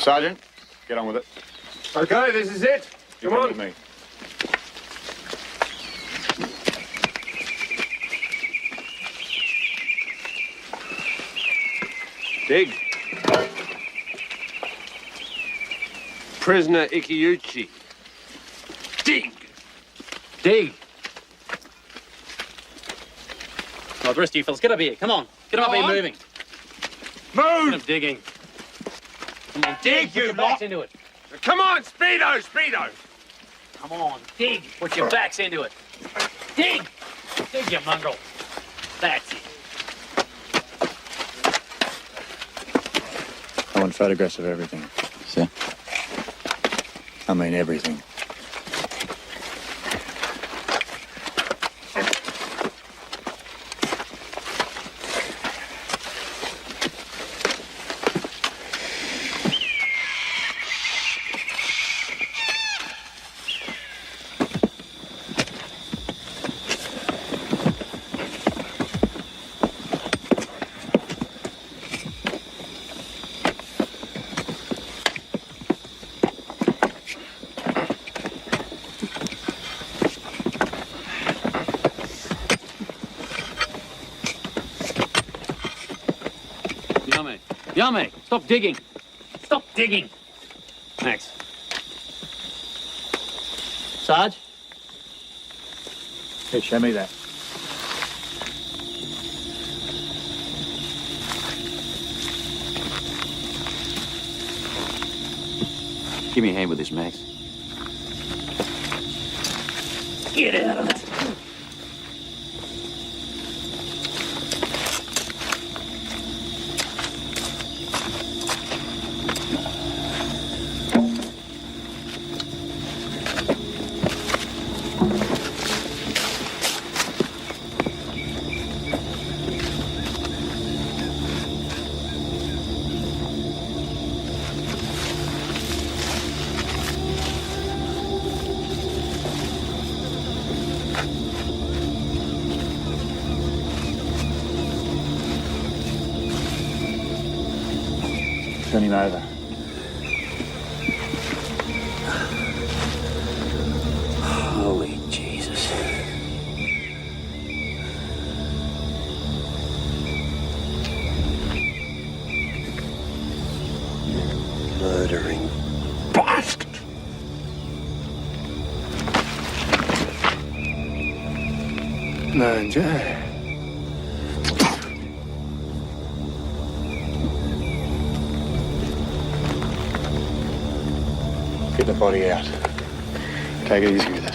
Sergeant, get on with it. Okay, this is it. Come on. With me. Dig. Prisoner Ikeuchi. Dig. Dig. Well, the rest of you fellas, get up here. Come on. Get up here, moving. Move! Get up digging. Come on, dig. Put your backs into it. Come on, Speedo, Speedo! Come on, dig. Put your backs into it. Dig. Dig, you mongrel. That's it. I want photographs of everything. See? I mean everything. Yame, stop digging. Stop digging. Thanks. Sarge? Hey, show me that. Give me a hand with this, Max. Get out of it. Turn him over. Holy Jesus. Murdering bastard! Man, Joe. Get the body out. Take it easy with it.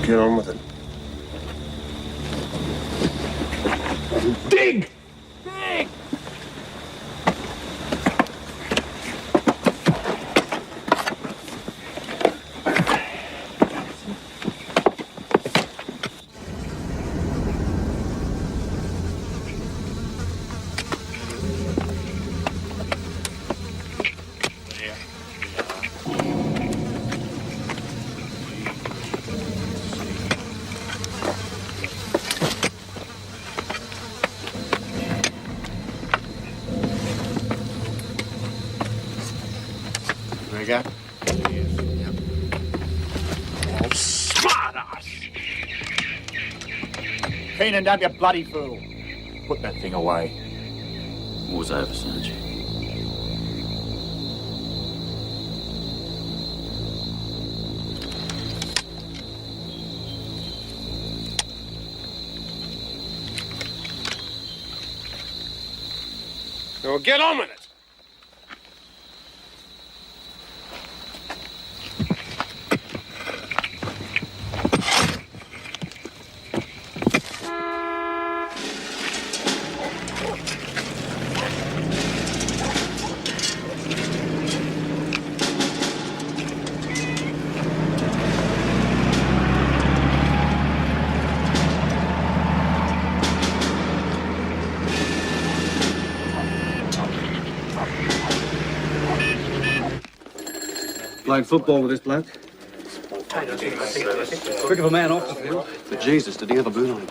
Get on with it. Dig! Dig! There you go. Oh, smart ass! Keenan, don't be a bloody fool. Put that thing away. War's over, Sarge. Well, get on with it! Playing football with this bloke. Quick of a man off the field. But Jesus, did he have a boot on him?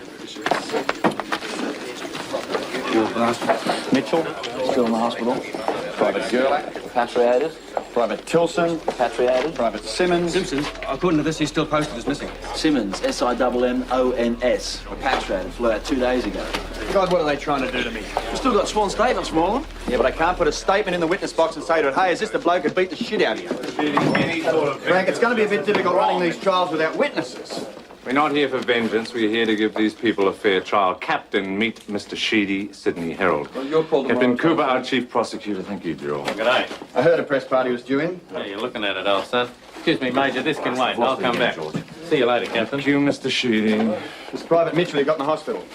Mitchell, still in the hospital. Private Gerlach, repatriated. Private Tilson, repatriated. Private Simmons. Simpson, according to this, he's still posted as missing. Simmons, S-I-M-M-O-N-S. Repatriated. Flew out 2 days ago. God, what are they trying to do to me? We've still got sworn statements from all of them. Yeah, but I can't put a statement in the witness box and say to it, hey, is this the bloke who beat the shit out of you? Frank, it's going to be a bit difficult running these trials without witnesses. We're not here for vengeance. We're here to give these people a fair trial. Captain, meet Mr. Sheedy, Sydney Herald. Well, you're called Captain Cooper, our chief prosecutor. Thank you, Drew. G'day. I heard a press party was due in. Hey, you're looking at it, old son. Excuse me, Major, this can wait. I'll come back. See you later, Captain. Thank you, Mr. Sheedy. It's Private Mitchell who got in the hospital.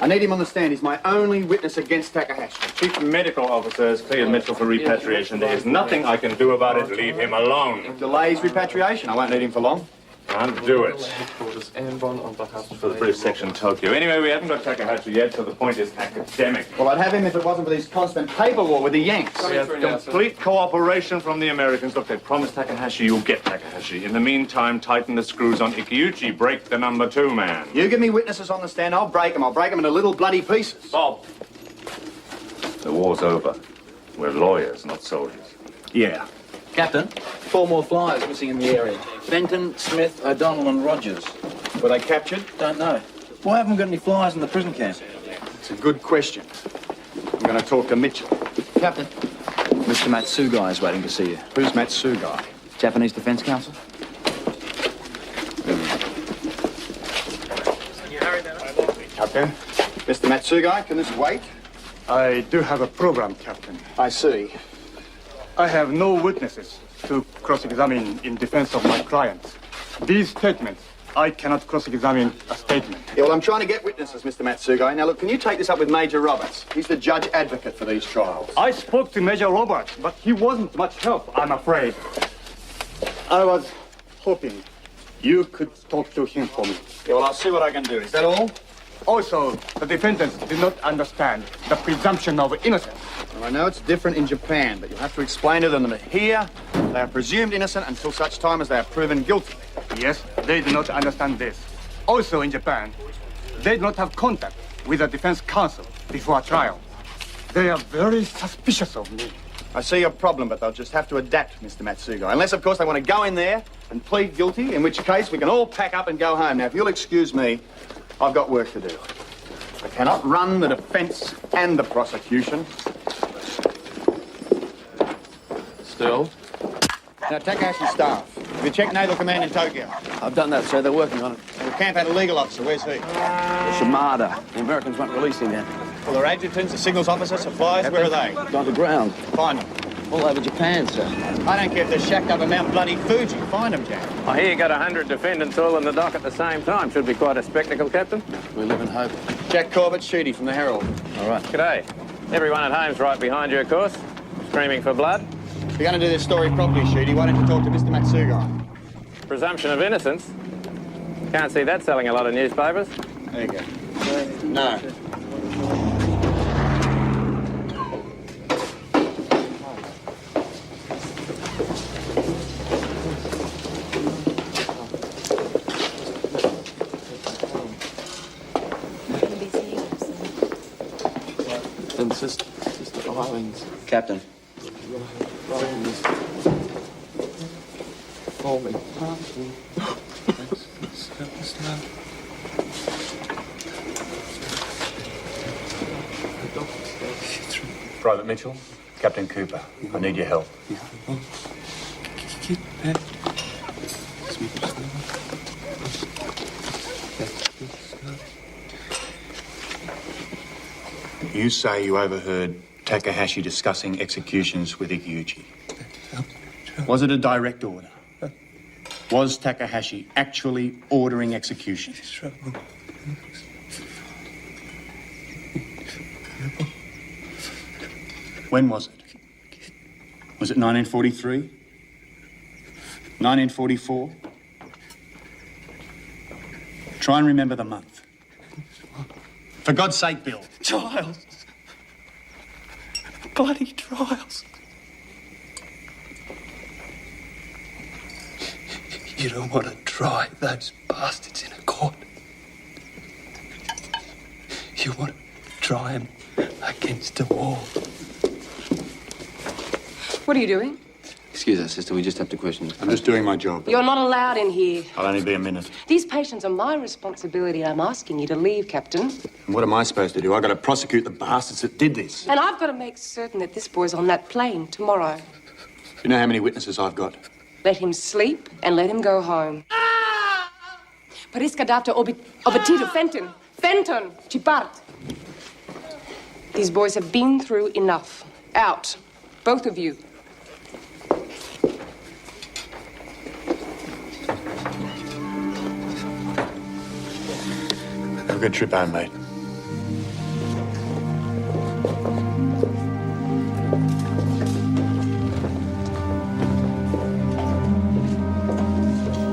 I need him on the stand. He's my only witness against Takahashi. Chief medical officer has cleared Mitchell for repatriation. There is nothing I can do about it. Leave him alone. Delays repatriation. I won't need him for long. Can't do it. Headquarters Ambon on behalf for the British section Tokyo. Anyway, we haven't got Takahashi yet, so the point is academic. Well, I'd have him if it wasn't for this constant paper war with the Yanks. We have complete cooperation from the Americans. Look, they promised Takahashi, you'll get Takahashi. In the meantime, tighten the screws on Ikiuchi. Break the number 2 man. You give me witnesses on the stand, I'll break them. I'll break them into little bloody pieces. Bob. The war's over. We're lawyers, not soldiers. Yeah. Captain, 4 more flyers missing in the area. Fenton, Smith, O'Donnell and Rogers. Were they captured? Don't know. Why haven't we got any flyers in the prison camp? It's a good question. I'm going to talk to Mitchell. Captain, Mr. Matsugai is waiting to see you. Who's Matsugai? Japanese Defense Council. Captain, Mr. Matsugai, can this wait? I do have a program, Captain. I see. I have no witnesses to cross-examine in defense of my clients. These statements, I cannot cross-examine a statement. Yeah, well, I'm trying to get witnesses, Mr. Matsugai. Now, look, can you take this up with Major Roberts? He's the judge advocate for these trials. I spoke to Major Roberts, but he wasn't much help, I'm afraid. I was hoping you could talk to him for me. Yeah, well, I'll see what I can do. Is that all? Also, the defendants did not understand the presumption of innocence. Well, I know it's different in Japan, but you'll have to explain to them that here, they are presumed innocent until such time as they are proven guilty. Yes, they do not understand this. Also in Japan, they do not have contact with the defense counsel before a trial. They are very suspicious of me. I see your problem, but they'll just have to adapt, Mr. Matsugai. Unless, of course, they want to go in there and plead guilty, in which case we can all pack up and go home. Now, if you'll excuse me, I've got work to do. I cannot run the defense and the prosecution. Still? Now, Takahashi staff, have you checked Naval Command in Tokyo? I've done that, sir. They're working on it. The camp had a legal officer. Where's he? Shimada. The Americans won't release him yet. Well, their adjutants, the signals officer, supplies, where are they? On the ground. Find them. All over Japan, sir. I don't care if they're shacked up in Mount Bloody Fuji. Find them, Jack. I hear you got 100 defendants all in the dock at the same time. Should be quite a spectacle, Captain. We live in hope. Jack Corbett, Sheedy from the Herald. All right. G'day. Everyone at home's right behind you, of course. Screaming for blood. If you're going to do this story properly, Sheedy, why don't you talk to Mr. Matsugai? Presumption of innocence. Can't see that selling a lot of newspapers. There you go. No. And Sister Islands. Captain. Falling. Private Mitchell, Captain Cooper, I need your help. You say you overheard Takahashi discussing executions with Ikiuchi. Was it a direct order? Was Takahashi actually ordering executions? When was it? Was it 1943? 1944? Try and remember the month. For God's sake, Bill. Trials. Bloody trials. You don't want to try those bastards in a court. You want to try them against the wall. What are you doing? Excuse us, sister, we just have to question you. I'm just doing my job. You're not allowed in here. I'll only be a minute. These patients are my responsibility. I'm asking you to leave, Captain. And what am I supposed to do? I've got to prosecute the bastards that did this. And I've got to make certain that this boy's on that plane tomorrow. You know how many witnesses I've got? Let him sleep and let him go home. Parisca data obetito Fenton. Fenton, Chipart. These boys have been through enough. Out. Both of you. Have a good trip home, mate.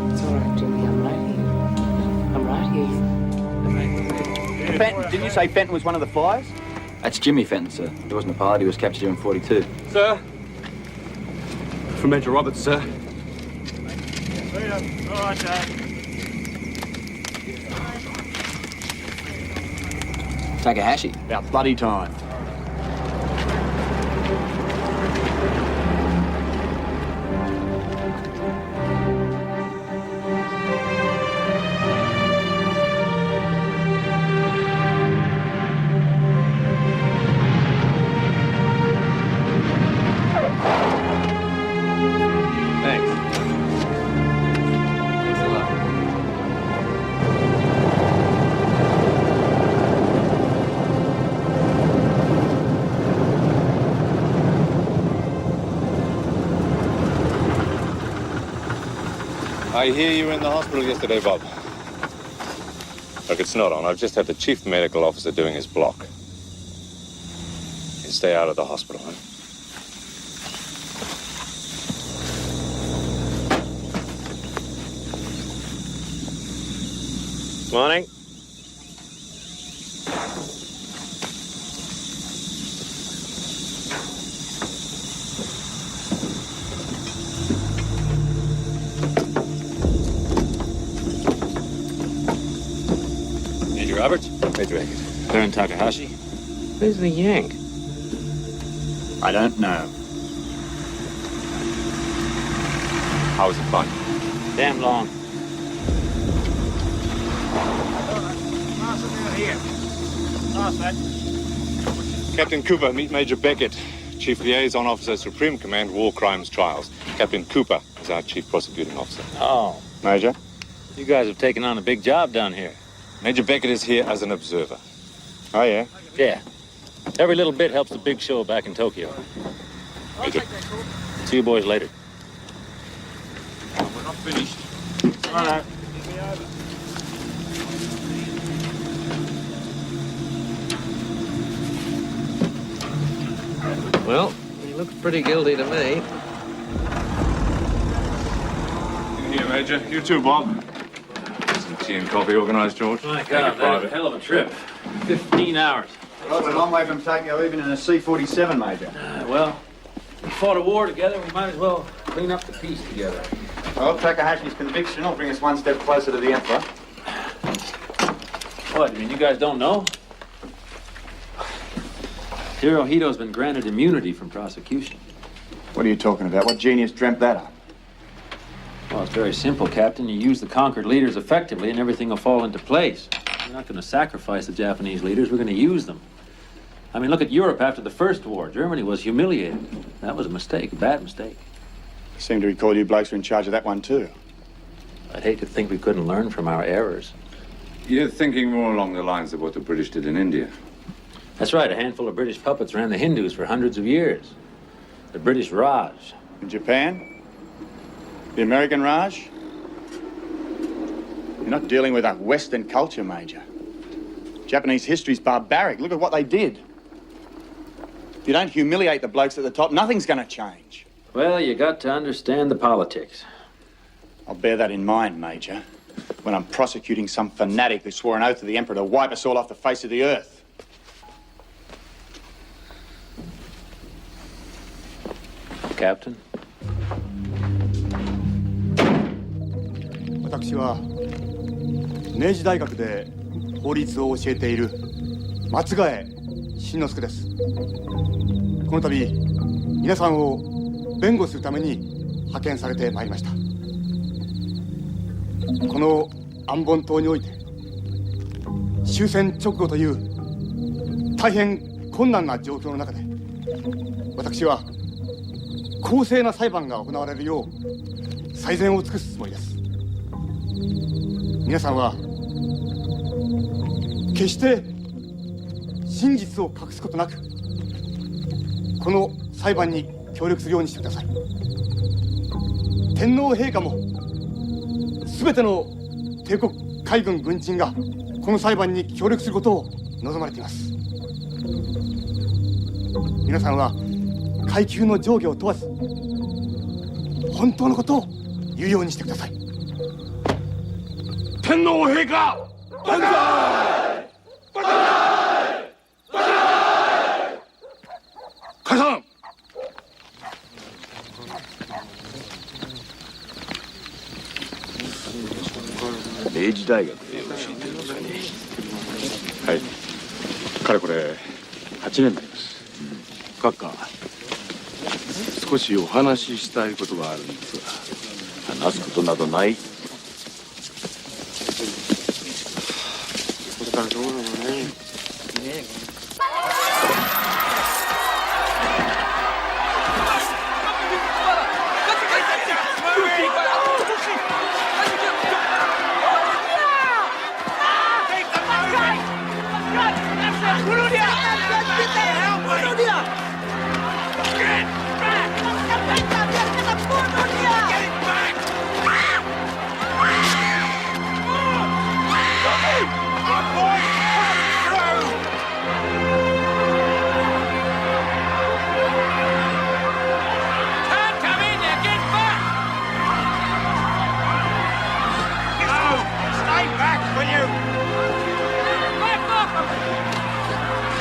It's all right, Jimmy. I'm right here. Fenton, didn't you say Fenton was one of the flyers? That's Jimmy Fenton, sir. He wasn't a pilot, he was captured here in 42. Sir? From Major Roberts, sir. All right, Dad. Takahashi. About bloody time. Thanks. Thanks a lot. I hear you were in the hospital yesterday, Bob. Look, it's not on. I've just had the chief medical officer doing his block. You stay out of the hospital, huh? Morning. Major Roberts? Major Beckett. Baron Takahashi. Where's the Yank? I don't know. How was it fun? Damn long. Captain Cooper, meet Major Beckett, Chief Liaison Officer, Supreme Command, War Crimes Trials. Captain Cooper is our Chief Prosecuting Officer. Oh, Major? you guys have taken on a big job down here. Major Beckett is here as an observer. Oh, yeah? Yeah. Every little bit helps the big show back in Tokyo. Major. See you boys later. We're not finished. All right. Well, he looks pretty guilty to me. Here, Major. You too, Bob. Some tea and coffee organised, George. My Take God, it that was a private. hell of a trip. 15 hours. Well, it's a long way from Tokyo, even in a C-47, Major. Well, we fought a war together. We might as well clean up the peace together. Well, Takahashi's conviction will bring us one step closer to the Emperor. What, you mean you guys don't know? Hirohito's been granted immunity from prosecution. What are you talking about? What genius dreamt that up? Well, it's very simple, Captain. You use the conquered leaders effectively and everything will fall into place. We're not going to sacrifice the Japanese leaders. We're going to use them. I mean, look at Europe after the First War. Germany was humiliated. That was a mistake, a bad mistake. I seem to recall you blokes were in charge of that one, too. I'd hate to think we couldn't learn from our errors. You're thinking more along the lines of what the British did in India. That's right. A handful of British puppets ran the Hindus for hundreds of years. The British Raj. In Japan? The American Raj? You're not dealing with a Western culture, Major. Japanese history's barbaric. Look at what they did. If you don't humiliate the blokes at the top, nothing's going to change. Well, you got to understand the politics. I'll bear that in mind, Major, when I'm prosecuting some fanatic who swore an oath to the Emperor to wipe us all off the face of the earth. Captain? 私は明治大学で法律を教えている松ヶ江慎之介です。この度皆さんを弁護するために派遣されてまいりました。この安本島において終戦直後という大変困難な状況の中で、私は公正な裁判が行われるよう最善を尽くすつもりです。皆さんは決して真実を隠すことなく、この裁判に協力するようにしてください。天皇陛下も全ての帝国海軍軍人がこの裁判に協力することを望まれています。皆さんは階級の上下を問わず本当のことを言うようにしてください。天皇陛下万歳！万歳！万歳！解散。明治大学で教えてるんですかね。はい。かれこれ8年になります。閣下、少しお話ししたいことがあるんですが、話すことなどない。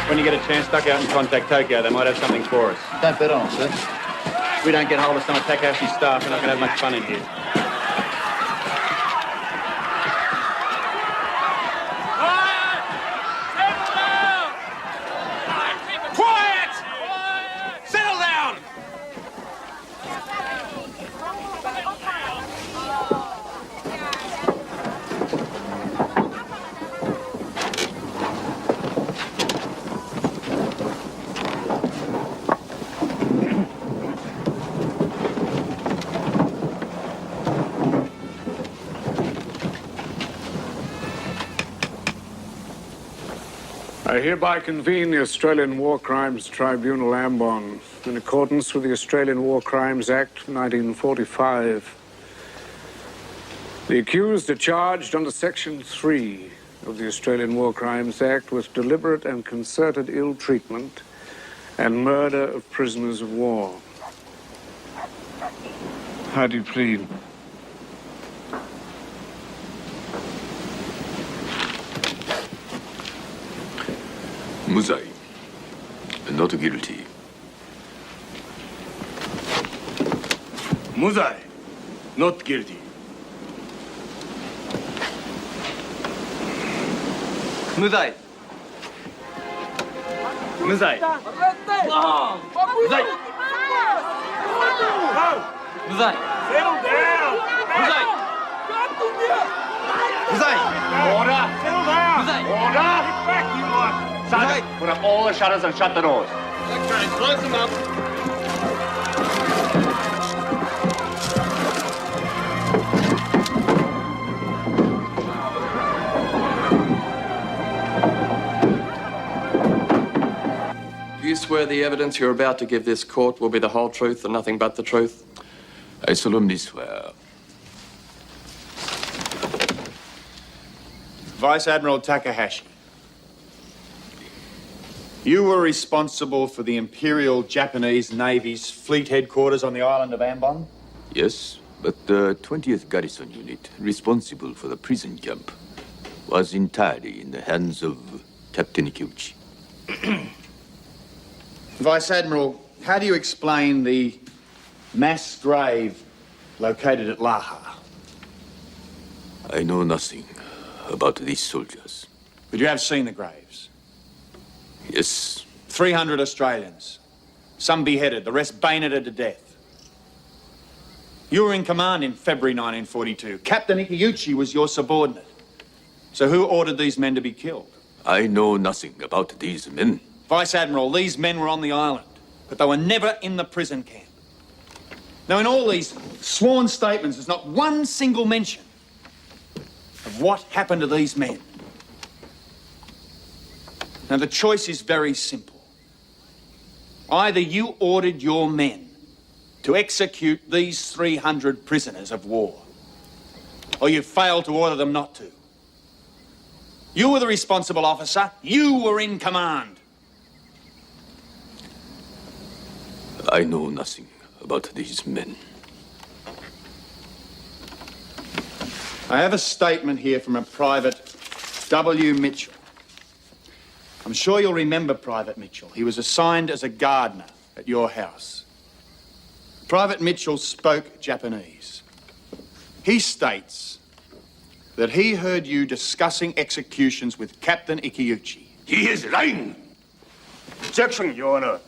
When you get a chance, duck out and contact Tokyo. They might have something for us. Don't bet on it, sir. If we don't get hold of some of Takahashi's staff, we're not going to have much fun in here. Quiet! Settle down! I hereby convene the Australian War Crimes Tribunal, Ambon, in accordance with the Australian War Crimes Act 1945. The accused are charged under Section 3 of the Australian War Crimes Act with deliberate and concerted ill treatment and murder of prisoners of war. How do you plead? Muzai. Not guilty. Muzai. Not guilty. Muzai. Muzai. Muzai. Muzai. Settle down! Muzai. Muzai. Order! Settle down! Muzai. Order! Get back, you lot! Sergeant, put up all the shutters and shut the doors. Okay, close them up. Do you swear the evidence you're about to give this court will be the whole truth and nothing but the truth? I solemnly swear. Vice Admiral Takahashi, you were responsible for the Imperial Japanese Navy's fleet headquarters on the island of Ambon? Yes, but the 20th Garrison Unit, responsible for the prison camp, was entirely in the hands of Captain Ikuchi. Vice Admiral, how do you explain the mass grave located at Laha? I know nothing about these soldiers. But you have seen the graves. Yes. 300 Australians. Some beheaded, the rest bayoneted to death. You were in command in February 1942. Captain Ikeuchi was your subordinate. So who ordered these men to be killed? I know nothing about these men. Vice Admiral, these men were on the island, but they were never in the prison camp. Now, in all these sworn statements, there's not one single mention of what happened to these men. Now, the choice is very simple. Either you ordered your men to execute these 300 prisoners of war, or you failed to order them not to. You were the responsible officer. You were in command. I know nothing about these men. I have a statement here from a Private W. Mitchell. I'm sure you'll remember Private Mitchell. He was assigned as a gardener at your house. Private Mitchell spoke Japanese. He states that he heard you discussing executions with Captain Ikeuchi. He is lying. Objection, Your Honor.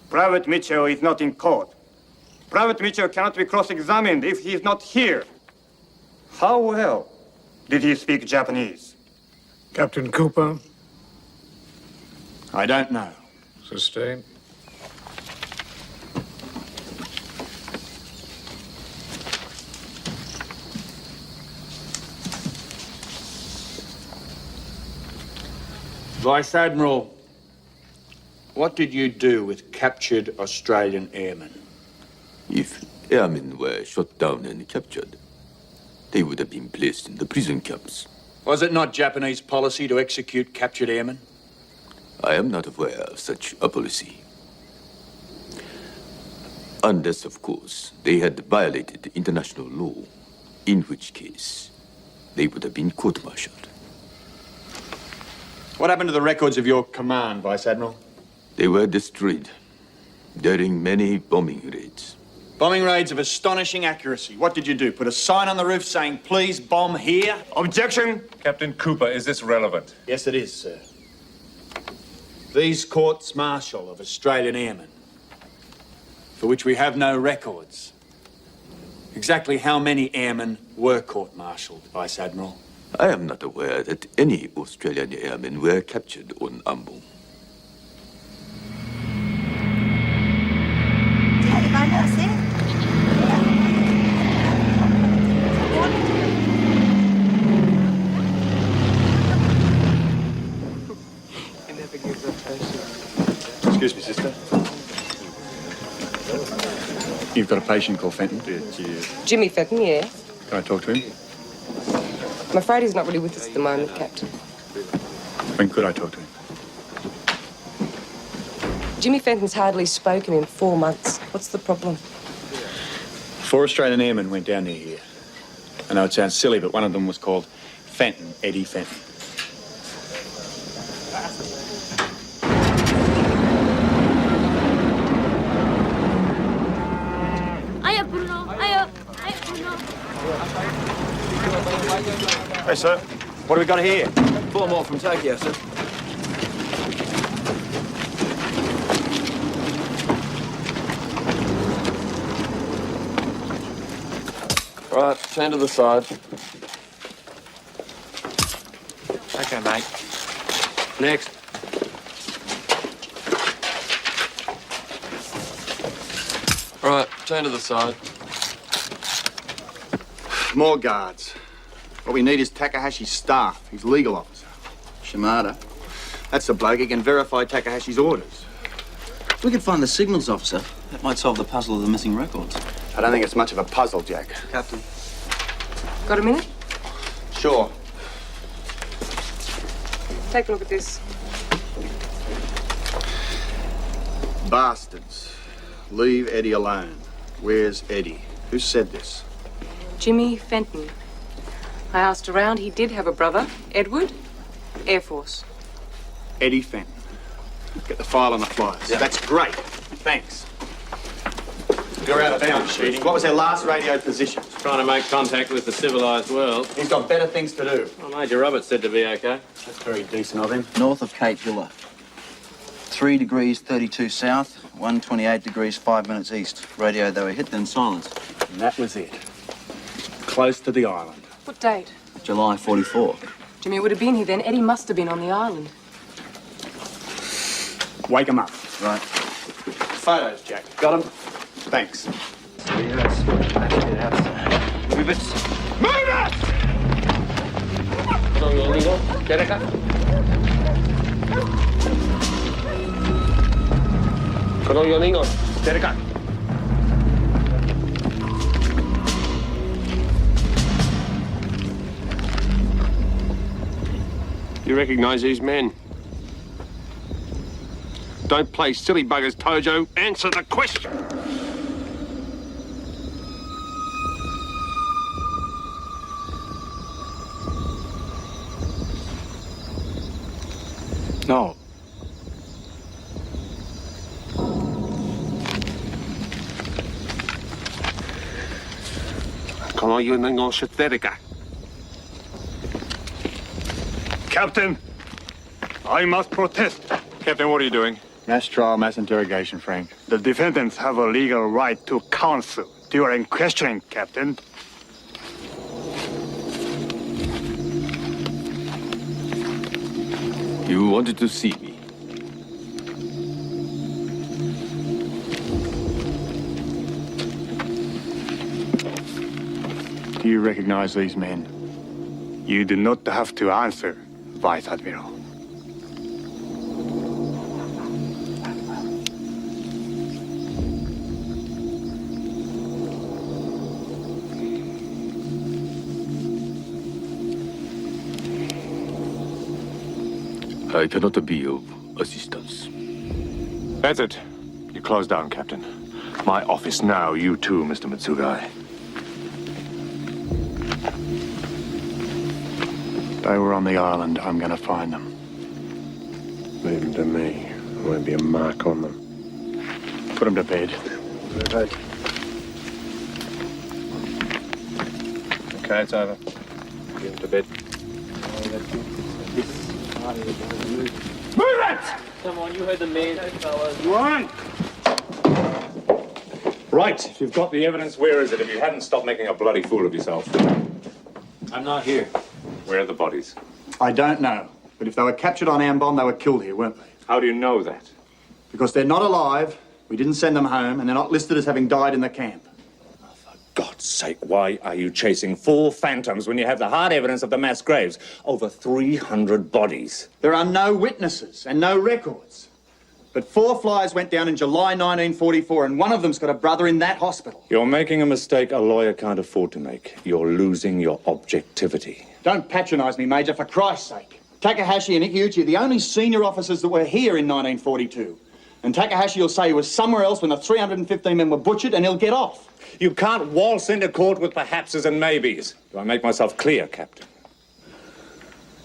Private Mitchell is not in court. Private Mitchell cannot be cross-examined if he is not here. How well did he speak Japanese? Captain Cooper? I don't know. Sustained. Vice Admiral, what did you do with captured Australian airmen? If airmen were shot down and captured, they would have been placed in the prison camps. Was it not Japanese policy to execute captured airmen? I am not aware of such a policy. Unless, of course, they had violated international law, in which case they would have been court-martialed. What happened to the records of your command, Vice Admiral? They were destroyed during many bombing raids. Bombing raids of astonishing accuracy. What did you do? Put a sign on the roof saying, please bomb here? Objection! Captain Cooper, is this relevant? Yes, it is, sir. These courts-martial of Australian airmen, for which we have no records. Exactly how many airmen were court-martialed, Vice Admiral? I am not aware that any Australian airmen were captured on Ambon. Excuse me, sister. You've got a patient called Fenton? Jimmy Fenton, yeah. Can I talk to him? I'm afraid he's not really with us at the moment, Captain. When could I talk to him? Jimmy Fenton's hardly spoken in 4 months. What's the problem? 4 Australian airmen went down near here. I know it sounds silly, but one of them was called Fenton, Eddie Fenton. Hey, sir. What do we got here? 4 more from Tokyo, sir. Right, turn to the side. Okay, mate. Next. Right, turn to the side. More guards. What we need is Takahashi's staff, his legal officer. Shimada. That's the bloke who can verify Takahashi's orders. If we could find the signals officer, that might solve the puzzle of the missing records. I don't think it's much of a puzzle, Jack. Captain. Got a minute? Sure. Take a look at this. Bastards. Leave Eddie alone. Where's Eddie? Who said this? Jimmy Fenton. I asked around. He did have a brother, Edward, Air Force. Eddie Fenton. Get the file on the flyers. Yeah. That's great. Thanks. You're out of bounds, Sheedy. What was their last radio position? Trying to make contact with the civilized world. He's got better things to do. Well, Major Roberts said to be okay. That's very decent of him. North of Cape Villa. 3 degrees 32 south, 128 degrees 5 minutes east. Radio they were hit, then silence. And that was it. Close to the island. What date? July 44. Jimmy would have been here then. Eddie must have been on the island. Wake him up. Right. Photos, Jack. Got him? Thanks. Yes. Move it. Move it! You recognize these men? Don't play silly buggers, Tojo. Answer the question. No. Captain, I must protest. Captain, what are you doing? Mass trial, mass interrogation, Frank. The defendants have a legal right to counsel during questioning, Captain. You wanted to see me. Do you recognize these men? You do not have to answer, Vice Admiral. I cannot be of assistance. That's it. You close down, Captain. My office now. You too, Mr. Mitsugai. They were on the island. I'm going to find them. Leave them to me. There won't be a mark on them. Put them to bed. Okay, it's over. Get them to bed. Move it! Come on, you heard the man, fellas. Run! Right, if you've got the evidence, where is it? If you hadn't stopped making a bloody fool of yourself. I'm not here. Where are the bodies? I don't know. But if they were captured on Ambon, they were killed here, weren't they? How do you know that? Because they're not alive, we didn't send them home, and they're not listed as having died in the camp. God's sake, why are you chasing 4 phantoms when you have the hard evidence of the mass graves? Over 300 bodies. There are no witnesses and no records. But 4 flyers went down in July 1944, and one of them's got a brother in that hospital. You're making a mistake a lawyer can't afford to make. You're losing your objectivity. Don't patronise me, Major, for Christ's sake. Takahashi and Ikeuchi are the only senior officers that were here in 1942. And Takahashi will say he was somewhere else when the 315 men were butchered, and he'll get off. You can't waltz into court with perhapses and maybes. Do I make myself clear, Captain?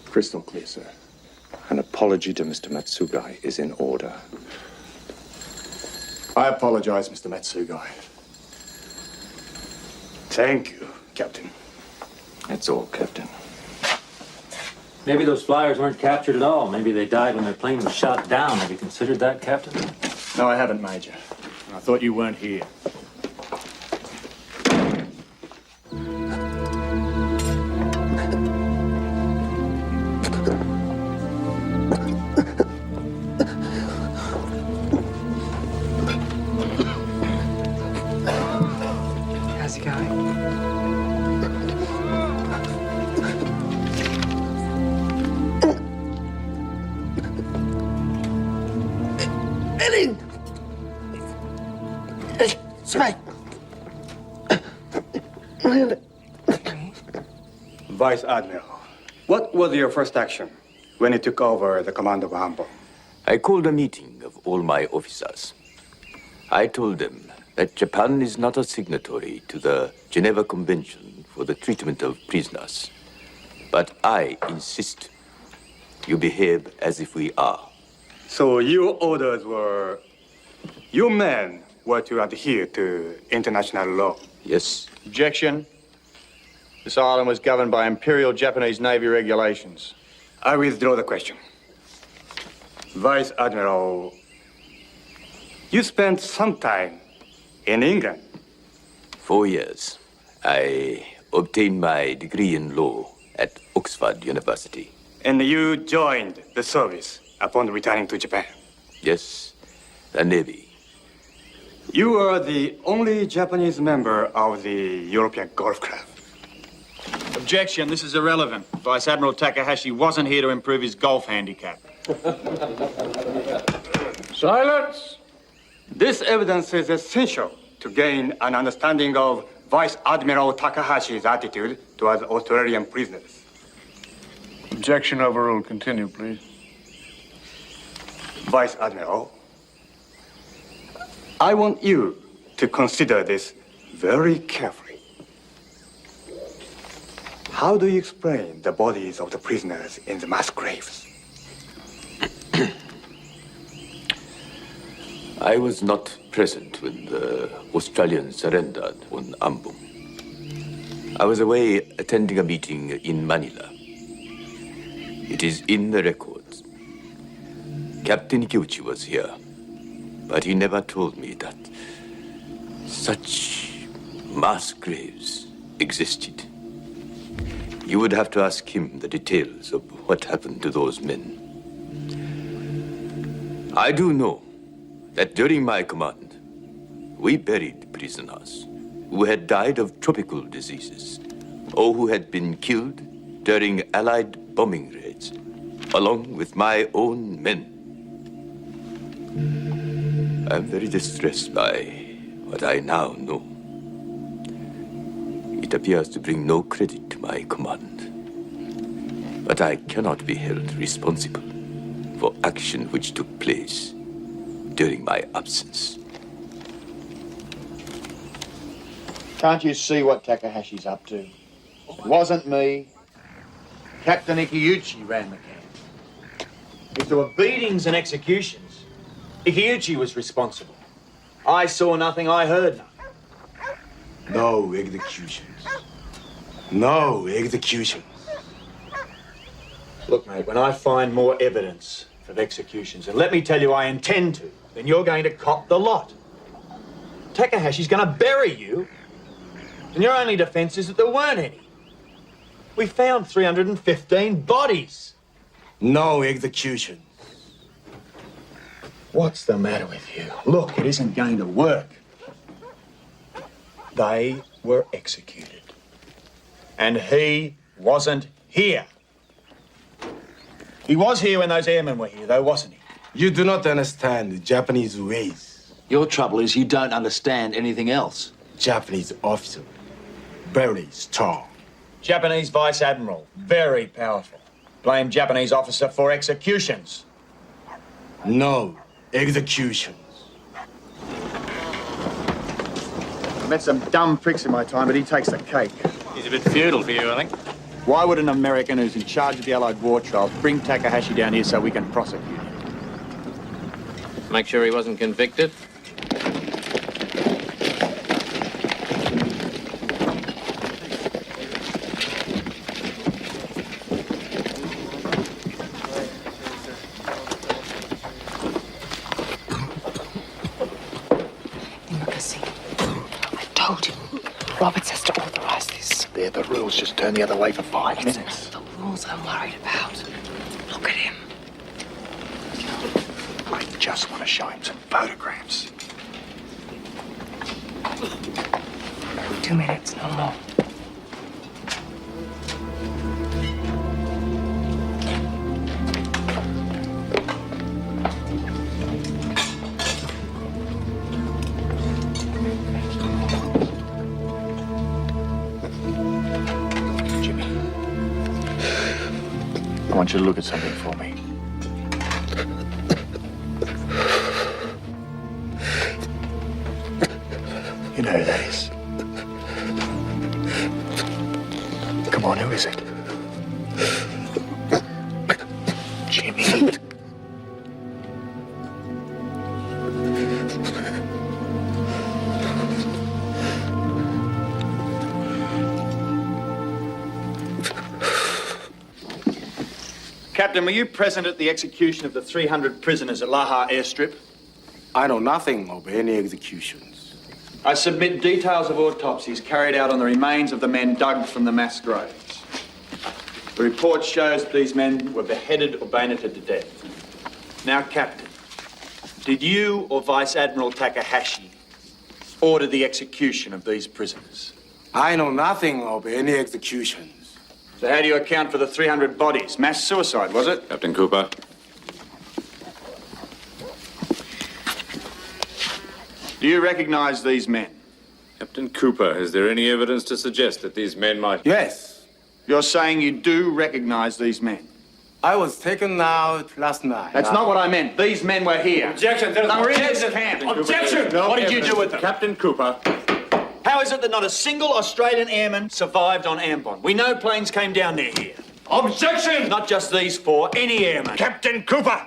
Crystal clear, sir. An apology to Mr. Matsugai is in order. I apologise, Mr. Matsugai. Thank you, Captain. That's all, Captain. Maybe those flyers weren't captured at all. Maybe they died when their plane was shot down. Have you considered that, Captain? No, I haven't, Major. I thought you weren't here. How's it going? Vice Admiral, what was your first action when you took over the command of Ambon? I called a meeting of all my officers. I told them that Japan is not a signatory to the Geneva Convention for the treatment of prisoners. But I insist you behave as if we are. So your orders were, you men were to adhere to international law. Yes. Objection. This island was governed by Imperial Japanese Navy regulations. I withdraw the question. Vice Admiral, you spent some time in England. 4 years. I obtained my degree in law at Oxford University. And you joined the service upon returning to Japan. Yes, the Navy. You are the only Japanese member of the European Golf Club. Objection. This is irrelevant. Vice Admiral Takahashi wasn't here to improve his golf handicap. Silence! This evidence is essential to gain an understanding of Vice Admiral Takahashi's attitude towards Australian prisoners. Objection overruled. Continue, please. Vice Admiral, I want you to consider this very carefully. How do you explain the bodies of the prisoners in the mass graves? I was not present when the Australians surrendered on Ambon. I was away attending a meeting in Manila. It is in the records. Captain Kyuchi was here, but he never told me that such mass graves existed. You would have to ask him the details of what happened to those men. I do know that during my command, we buried prisoners who had died of tropical diseases or who had been killed during Allied bombing raids, along with my own men. I'm very distressed by what I now know. It appears to bring no credit to my command. But I cannot be held responsible for action which took place during my absence. Can't you see what Takahashi's up to? It wasn't me. Captain Ikeuchi ran the camp. If there were beatings and executions, Ikeuchi was responsible. I saw nothing, I heard nothing. No executions. No executions. Look, mate, when I find more evidence of executions, and let me tell you I intend to, then you're going to cop the lot. Takahashi's going to bury you, and your only defense is that there weren't any. We found 315 bodies. No execution. What's the matter with you? Look, it isn't going to work. They were executed. And he wasn't here. He was here when those airmen were here, though, wasn't he? You do not understand the Japanese ways. Your trouble is you don't understand anything else. Japanese officer, very strong. Japanese Vice Admiral, very powerful. Blame Japanese officer for executions. No executions. I met some dumb pricks in my time, but he takes the cake. He's a bit feudal for you, I think. Why would an American who's in charge of the Allied war trials bring Takahashi down here so we can prosecute him? Make sure he wasn't convicted. Roberts has to authorize this. They're the rules. Just turn the other way for 5 minutes. The rules I'm worried about. Look at him. I just want to show him some photographs. 2 minutes, no more. I want you to look at something for me. You know who that is? Come on, who is it? Jimmy. Captain, were you present at the execution of the 300 prisoners at Laha airstrip? I know nothing of any executions. I submit details of autopsies carried out on the remains of the men dug from the mass graves. The report shows that these men were beheaded or bayoneted to death. Now, Captain, did you or Vice Admiral Takahashi order the execution of these prisoners? I know nothing of any executions. So how do you account for the 300 bodies? Mass suicide, was it? Captain Cooper. Do you recognize these men? Captain Cooper, is there any evidence to suggest that these men might... Yes. You're saying you do recognize these men? I was taken out last night. That's not what I meant. These men were here. Objection! They were in this camp. Objection! What did you do with them? Captain Cooper. How is it that not a single Australian airman survived on Ambon? We know planes came down there here. Objection! Not just these four, any airman. Captain Cooper!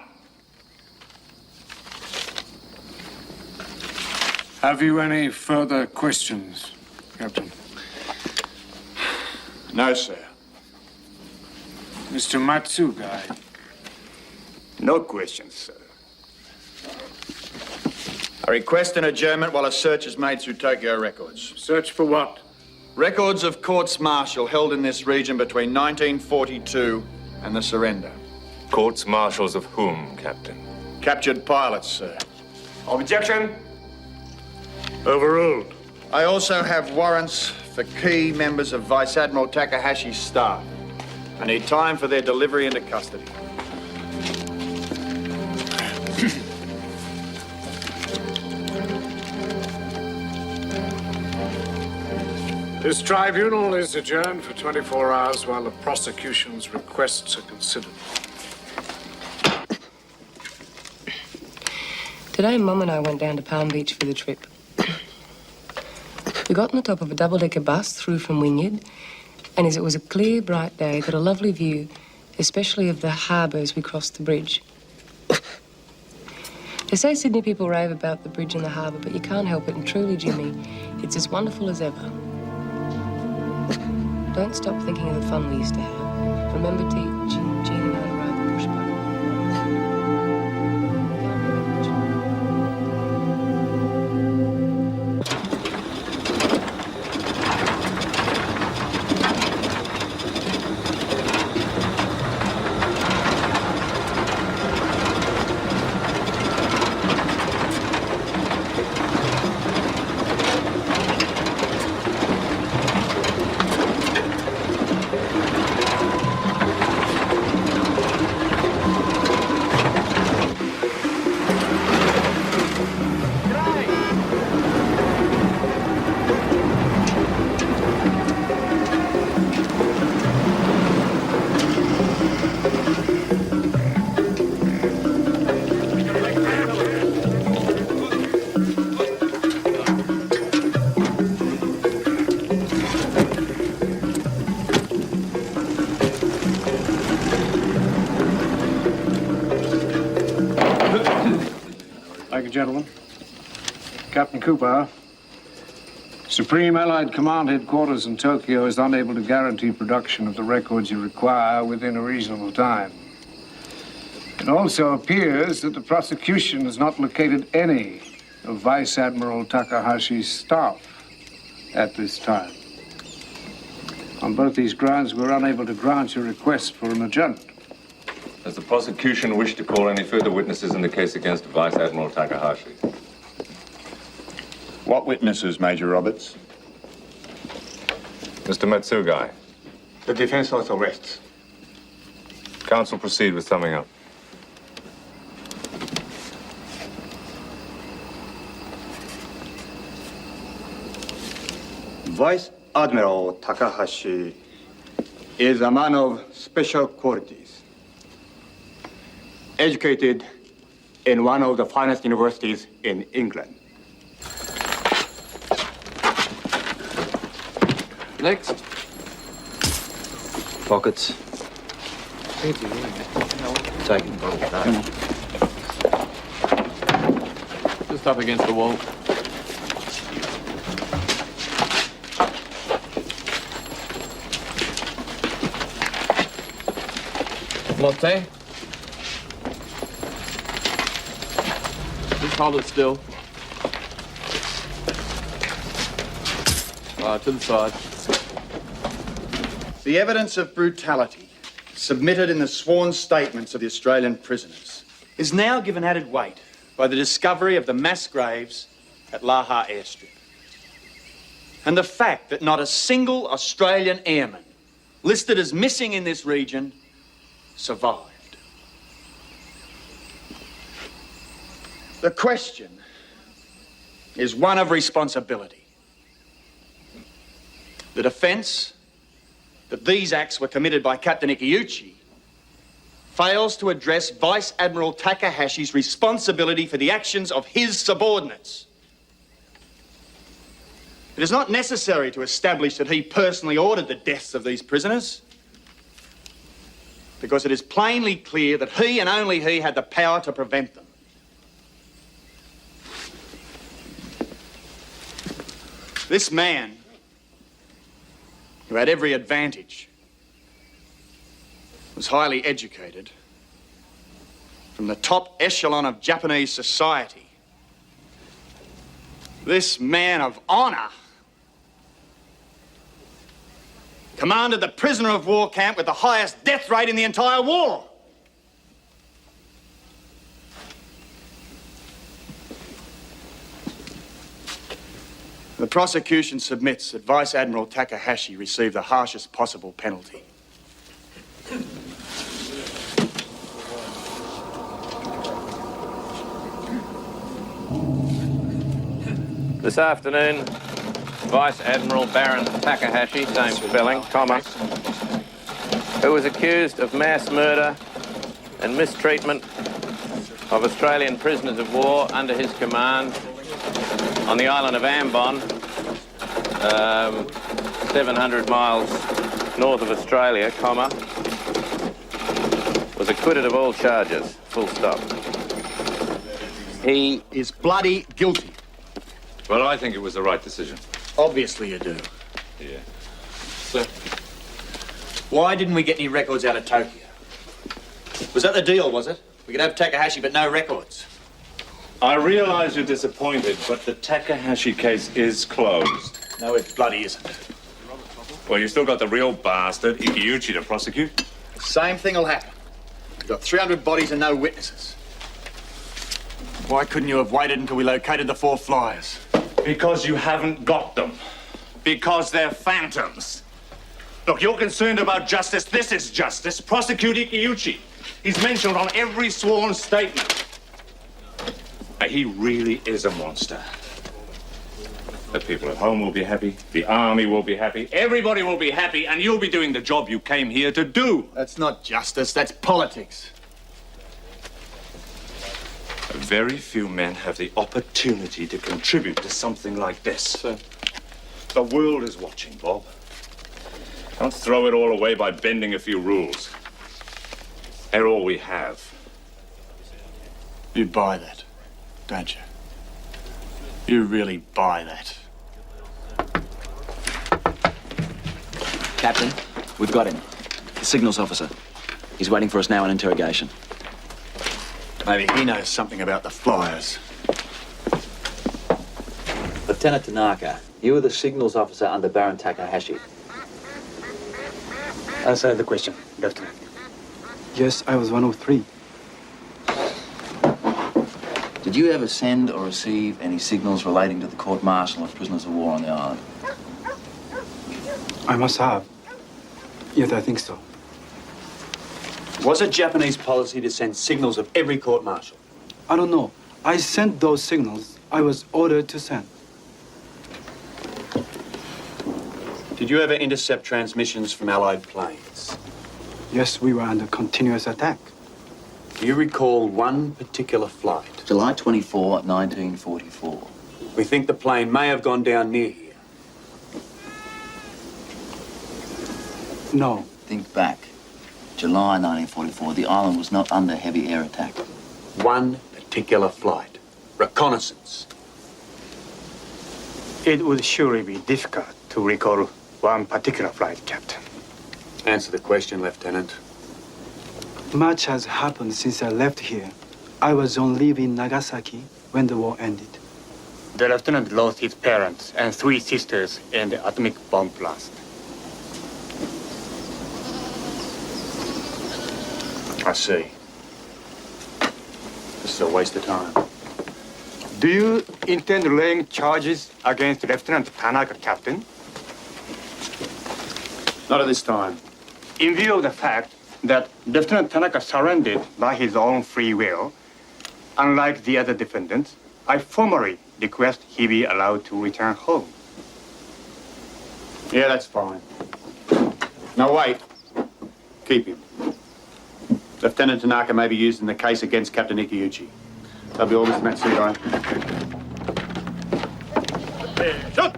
Have you any further questions, Captain? No, sir. Mr. Matsugai. No questions, sir. I request an adjournment while a search is made through Tokyo records. Search for what? Records of courts-martial held in this region between 1942 and the surrender. Courts-martials of whom, Captain? Captured pilots, sir. Objection! Overruled. I also have warrants for key members of Vice Admiral Takahashi's staff. I need time for their delivery into custody. This tribunal is adjourned for 24 hours while the prosecution's requests are considered. Today, Mum and I went down to Palm Beach for the trip. We got on the top of a double-decker bus through from Wynyard, and as it was a clear, bright day, got a lovely view, especially of the harbour as we crossed the bridge. They say Sydney people rave about the bridge and the harbour, but you can't help it, and truly, Jimmy, it's as wonderful as ever. Don't stop thinking of the fun we used to have. Remember, Jean and I rode the push button. Gentlemen. Captain Cooper, Supreme Allied Command Headquarters in Tokyo is unable to guarantee production of the records you require within a reasonable time. It also appears that the prosecution has not located any of Vice Admiral Takahashi's staff at this time. On both these grounds, we're unable to grant your request for an adjournment. Does the prosecution wish to call any further witnesses in the case against Vice Admiral Takahashi? What witnesses, Major Roberts? Mr. Matsugai. The defense also rests. Counsel, proceed with summing up. Vice Admiral Takahashi is a man of special qualities. Educated in one of the finest universities in England. Next. Pockets. Taking Just up against the wall. Latte? Just hold it still. To the side. The evidence of brutality submitted in the sworn statements of the Australian prisoners is now given added weight by the discovery of the mass graves at Laha airstrip. And the fact that not a single Australian airman listed as missing in this region survived. The question is one of responsibility. The defence that these acts were committed by Captain Ikeuchi fails to address Vice Admiral Takahashi's responsibility for the actions of his subordinates. It is not necessary to establish that he personally ordered the deaths of these prisoners, because it is plainly clear that he and only he had the power to prevent them. This man, who had every advantage, was highly educated, from the top echelon of Japanese society. This man of honor commanded the prisoner of war camp with the highest death rate in the entire war. The prosecution submits that Vice Admiral Takahashi received the harshest possible penalty. This afternoon, Vice Admiral Baron Takahashi, same spelling, comma, who was accused of mass murder and mistreatment of Australian prisoners of war under his command on the island of Ambon, 700 miles north of Australia, comma, was acquitted of all charges, full stop. He is bloody guilty. Well, I think it was the right decision. Obviously you do. Yeah. Sir, why didn't we get any records out of Tokyo? Was that the deal, was it? We could have Takahashi, but no records. I realize you're disappointed, but the Takahashi case is closed. No, it bloody isn't. Well, you still got the real bastard, Ikeuchi, to prosecute. Same thing will happen. We've got 300 bodies and no witnesses. Why couldn't you have waited until we located the 4 flyers? Because you haven't got them. Because they're phantoms. Look, you're concerned about justice. This is justice. Prosecute Ikeuchi. He's mentioned on every sworn statement. He really is a monster. The people at home will be happy. The army will be happy. Everybody will be happy, and you'll be doing the job you came here to do. That's not justice. That's politics. Very few men have the opportunity to contribute to something like this. Sir. The world is watching, Bob. Don't throw it all away by bending a few rules. They're all we have. You buy that, don't you? You really buy that. Captain, we've got him. The signals officer. He's waiting for us now on interrogation. Maybe he knows something about the flyers. Lieutenant Tanaka, you were the signals officer under Baron Takahashi. Answer the question, Lieutenant. Yes, I was one of 3. Did you ever send or receive any signals relating to the court-martial of prisoners of war on the island? I must have. Yes, I think so. Was it Japanese policy to send signals of every court-martial? I don't know. I sent those signals I was ordered to send. Did you ever intercept transmissions from Allied planes? Yes, we were under continuous attack. Do you recall one particular flight? July 24, 1944. We think the plane may have gone down near here. No. Think back. July 1944, the island was not under heavy air attack. One particular flight. Reconnaissance. It would surely be difficult to recall one particular flight, Captain. Answer the question, Lieutenant. Much has happened since I left here. I was on leave in Nagasaki when the war ended. The lieutenant lost his parents and 3 sisters in the atomic bomb blast. I see. This is a waste of time. Do you intend laying charges against Lieutenant Tanaka, Captain? Not at this time. In view of the fact that Lieutenant Tanaka surrendered by his own free will, unlike the other defendants, I formally request he be allowed to return home. Yeah, that's fine. Now wait. Keep him. Lieutenant Tanaka may be used in the case against Captain Ikeuchi. That'll be all, Mr. Matsugai. Shut!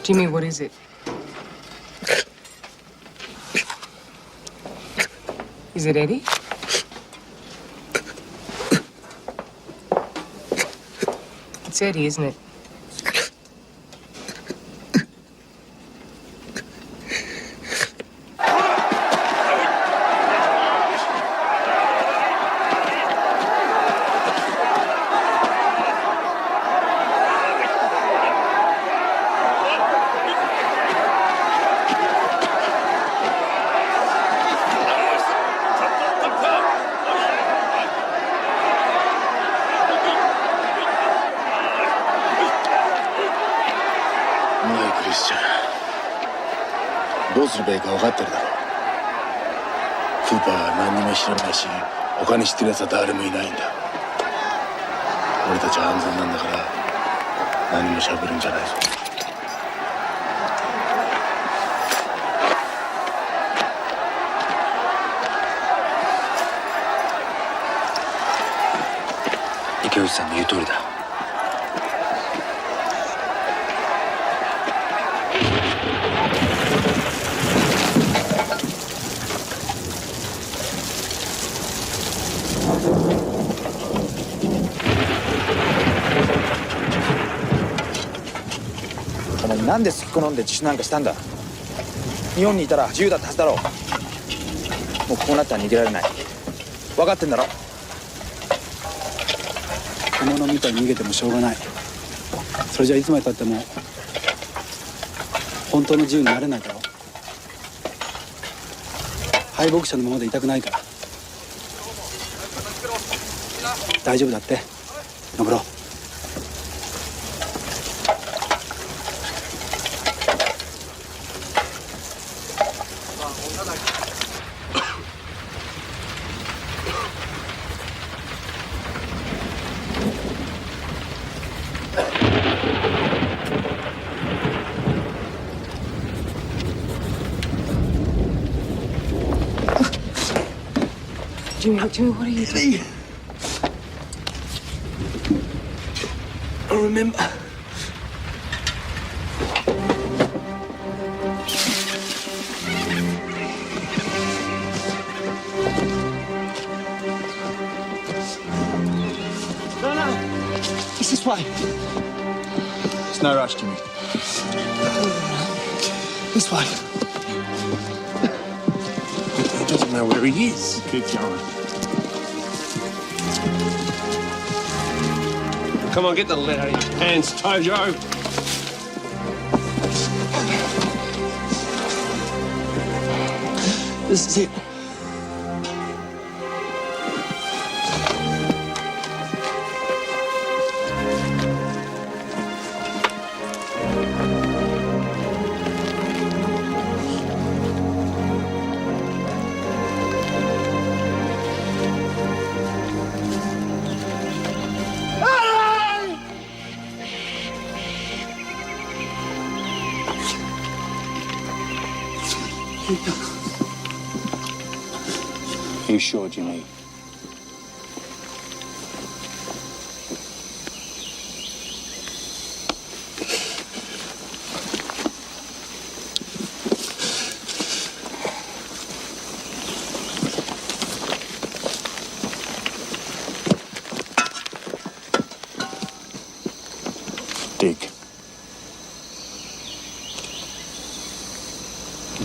Jimmy, what is it? Is it Eddie? It's Eddie, isn't it?どうすればいいか分かってるだろう。クーパーは何にも知らないし、他に知ってる奴は誰もいないんだ。俺たちは安全なんだから何も喋るんじゃないぞ。池内さんの言う通りだ。お前なんですき好んで自首なんかしたんだ。日本にいたら自由だったはずだろう。もうこうなったら逃げられない。分かってんだろ。獣みたいに逃げてもしょうがない。それじゃいつまでたっても本当の自由になれないだろう。敗北者のままでいたくないから。大丈夫だって。登ろう。Jimmy, what are you doing? I remember. No. It's this way. There's no rush, Jimmy. This way. He doesn't know where he is. Keep going. Come on, get the lead out of your pants, Tojo. This is it. Are you sure, Jimmy?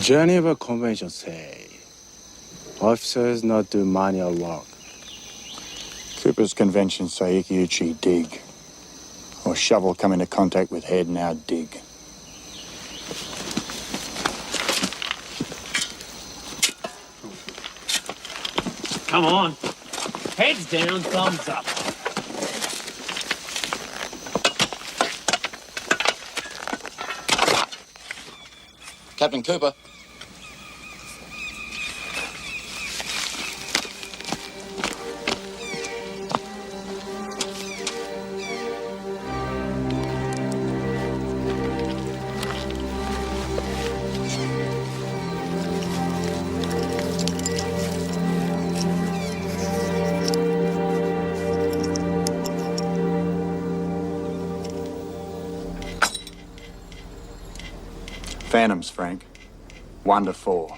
Geneva Convention say officers not do manual work. Cooper's conventions say Ikiuchi dig. Or shovel come into contact with head, now dig. Come on. Heads down, thumbs up. Captain Cooper. Phantoms, Frank. 1 to 4.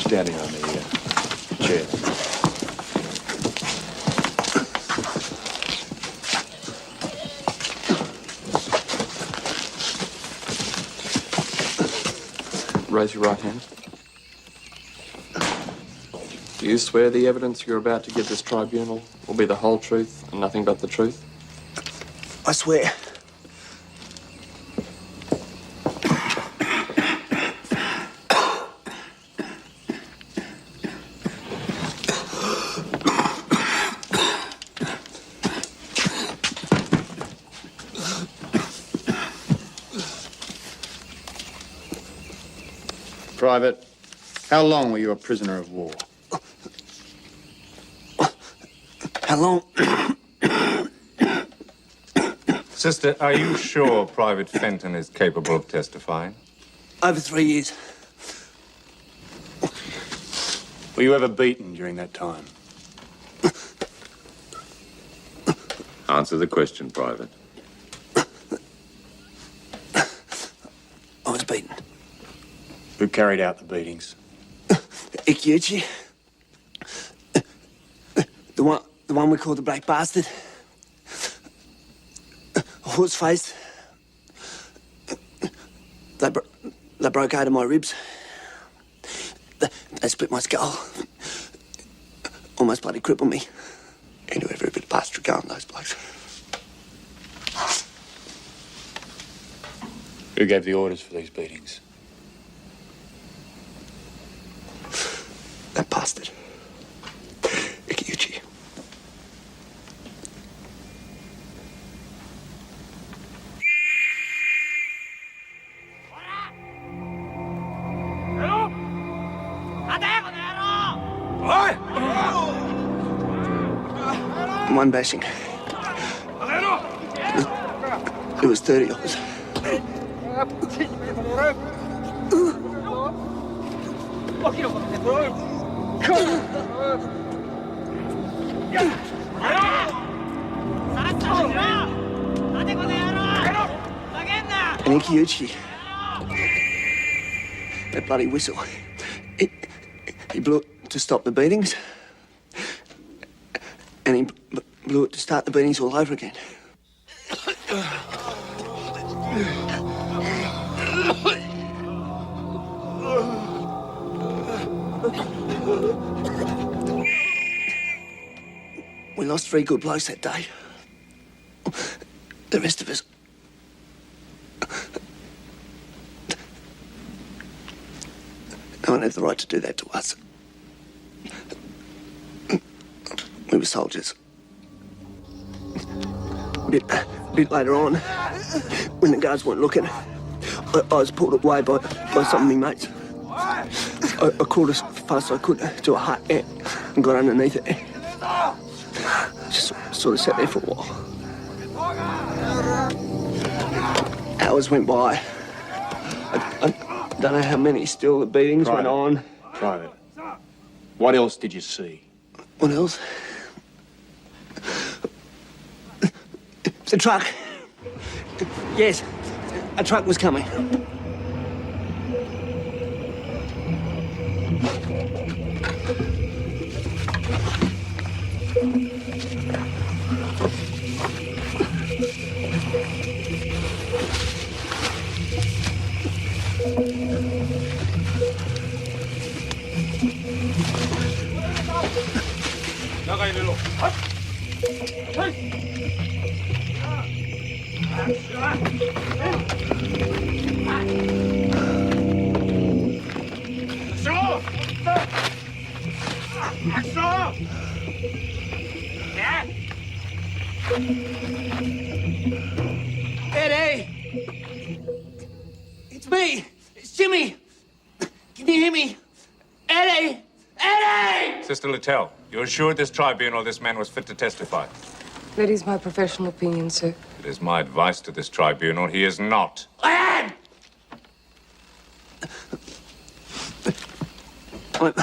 Standing on the chair. Raise your right hand. Do you swear the evidence you're about to give this tribunal will be the whole truth and nothing but the truth? I swear. Private, how long were you a prisoner of war? How long? Sister, are you sure Private Fenton is capable of testifying? Over 3 years. Were you ever beaten during that time? Answer the question, Private. I was beaten. Who carried out the beatings? Ikiuchi. The one we call the Black Bastard. Horse-faced. They broke out of my ribs. They split my skull. Almost bloody crippled me. Into every bit of pastry going, those blokes. Who gave the orders for these beatings? That bastard. Ikiuchi. One bashing. It was 30 of us. And Ikiuchi, that bloody whistle, he blew it to stop the beatings, and he blew it to start the beatings all over again. We lost 3 good blokes that day. The rest of us... No one had the right to do that to us. We were soldiers. A bit later on, when the guards weren't looking, I was pulled away by some of my mates. I crawled as fast as I could to a hut and got underneath it. Just sort of sat there for a while. Hours went by. I don't know how many still. The beatings went on. Private, what else did you see? What else? The truck. Yes. A truck was coming. Eddie! It's me! It's Jimmy! Can you hear me? Eddie! Eddie! Sister Littell, you assured this tribunal this man was fit to testify. That is my professional opinion, sir. It is my advice to this tribunal, he is not. I am!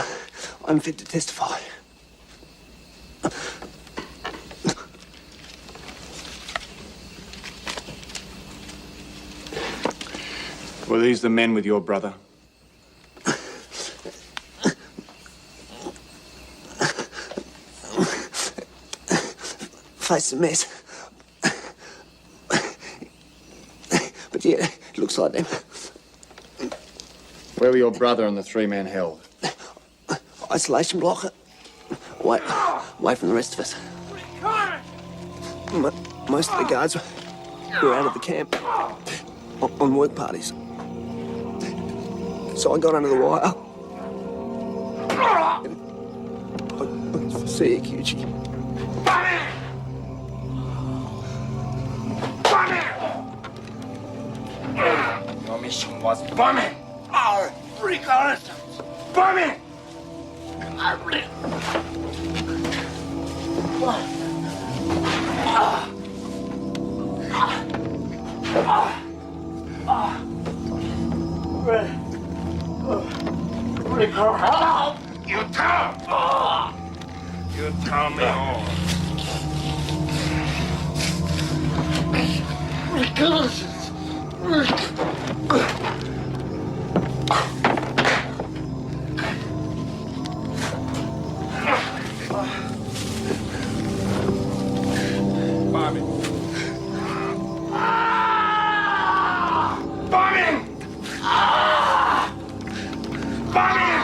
I'm fit to testify. Were these the men with your brother? Face a mess. But yeah, it looks like them. Where were your brother and the three men held? Isolation block. Away from the rest of us. Most of the guards were out of the camp on work parties. So I got under the wire. I see you, Kyuchi. Your mission was bombing our reconnaissance. Bombing! You tell! You tell me all. Reconnaissance! Bombing. Bombing! Bombing!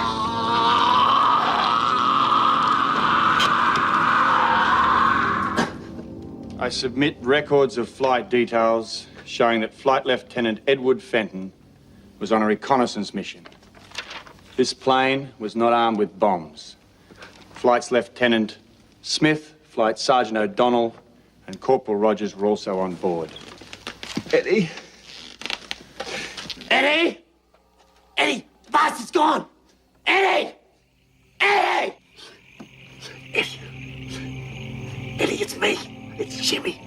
I submit records of flight details showing that Flight Lieutenant Edward Fenton was on a reconnaissance mission. This plane was not armed with bombs. Flights Lieutenant Smith, Flight Sergeant O'Donnell, and Corporal Rogers were also on board. Eddie? Eddie! Eddie! The bastard's gone! Eddie! Eddie! Eddie, it's me. It's Jimmy.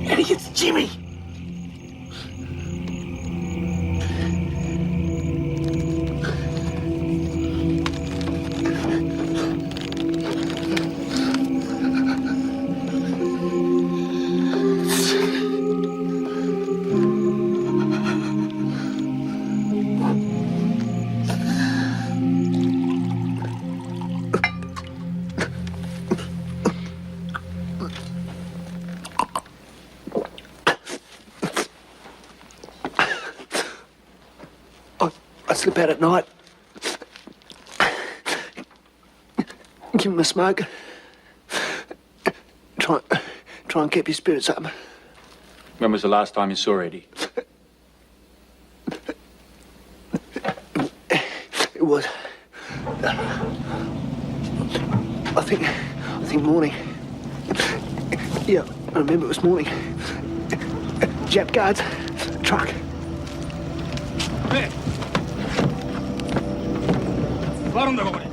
Eddie, it's Jimmy. I slip out at night. Give him a smoke. Try and keep your spirits up. When was the last time you saw Eddie? It was. I think morning. Yeah, I remember it was morning. Jap guards, truck. 네. 뭐하는데 거기?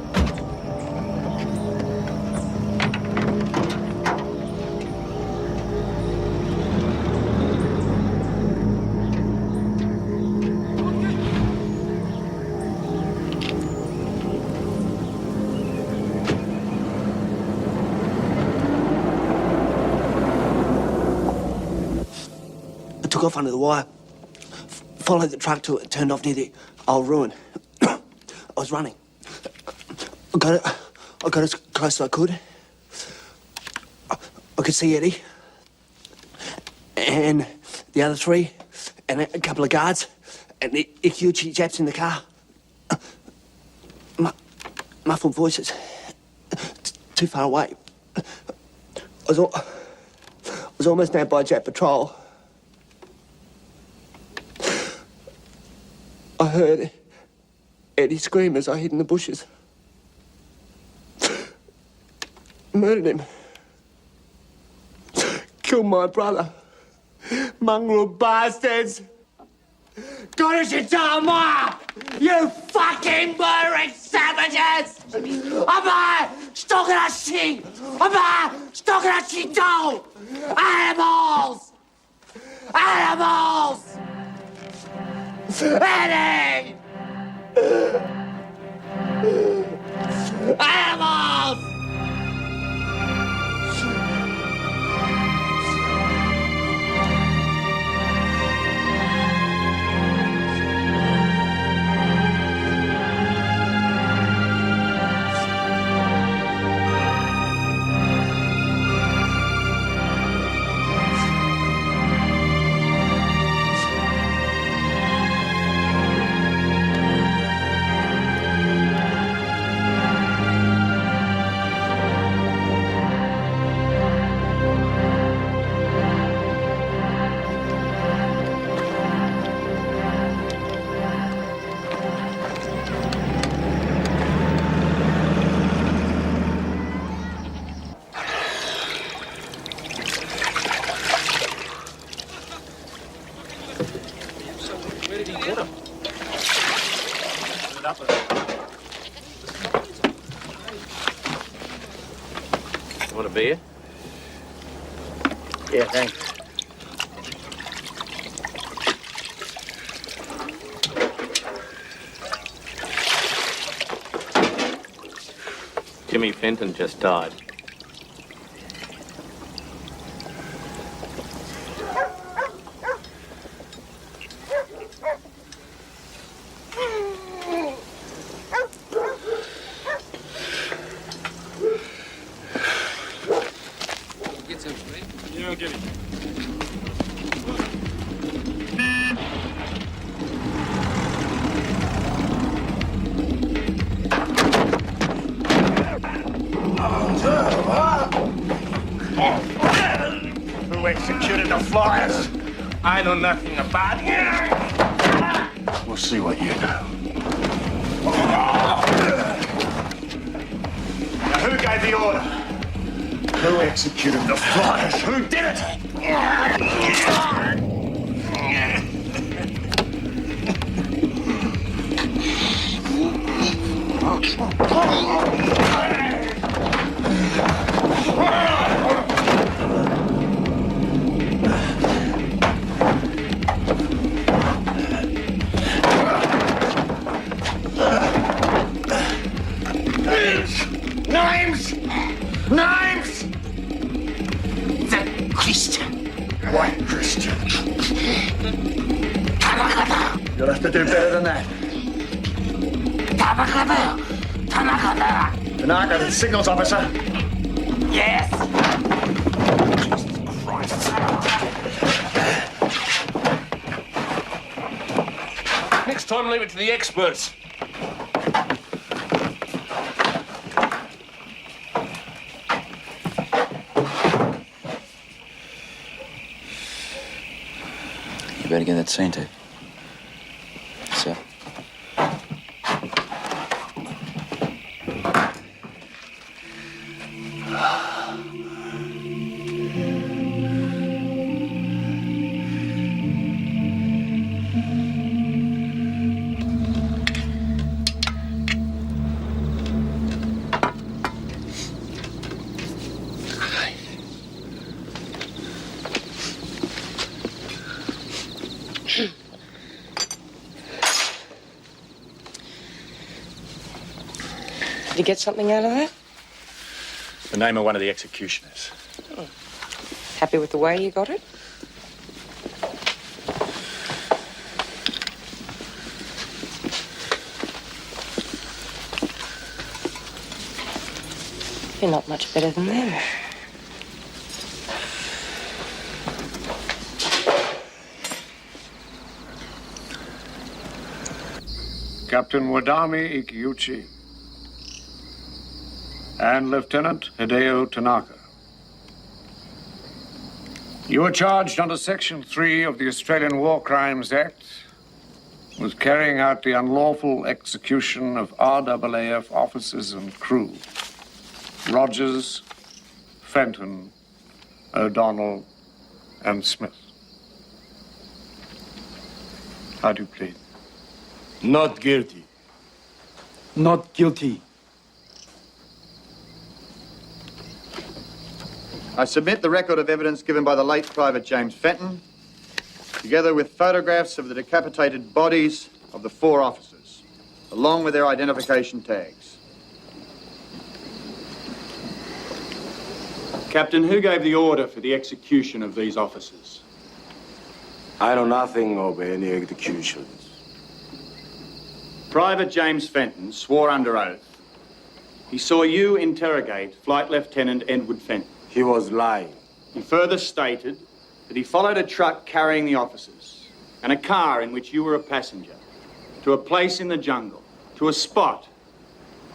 took off under the wire, followed the truck till it turned off near the old ruin. I was running. I got as close as I could. I could see Eddie and the other three and a couple of guards and the Ikuchi Japs in the car. Muffled voices. Too far away. I was almost nabbed by a Jap patrol. I heard Eddie scream as I hid in the bushes. Murdered him. Killed my brother. Mongrel bastards. Konnichiwa, you fucking murdering savages! Stokarashi do! Animals! Animals! Eddie! Animals! Want a beer? Yeah, thanks. Jimmy Fenton just died. Who executed the flyers? I know nothing about it. We'll see what you know. Now, who gave the order? Who executed the flyers? Who did it? Names! Names! The Christian. White Christian. You'll have to do better than that. Tanaka, the signals officer. Yes! Next time, leave it to the experts. You better get that scene tape. Sir. Did you get something out of that? The name of one of the executioners. Happy with the way you got it? You're not much better than them. Captain Wadami Ikiuchi and Lieutenant Hideo Tanaka. You are charged under Section 3 of the Australian War Crimes Act with carrying out the unlawful execution of RAAF officers and crew. Rogers, Fenton, O'Donnell, and Smith. How do you plead? Not guilty. Not guilty. I submit the record of evidence given by the late Private James Fenton, together with photographs of the decapitated bodies of the 4 officers, along with their identification tags. Captain, who gave the order for the execution of these officers? I know nothing of any executions. Private James Fenton swore under oath. He saw you interrogate Flight Lieutenant Edward Fenton. He was lying. He further stated that he followed a truck carrying the officers and a car in which you were a passenger to a place in the jungle, to a spot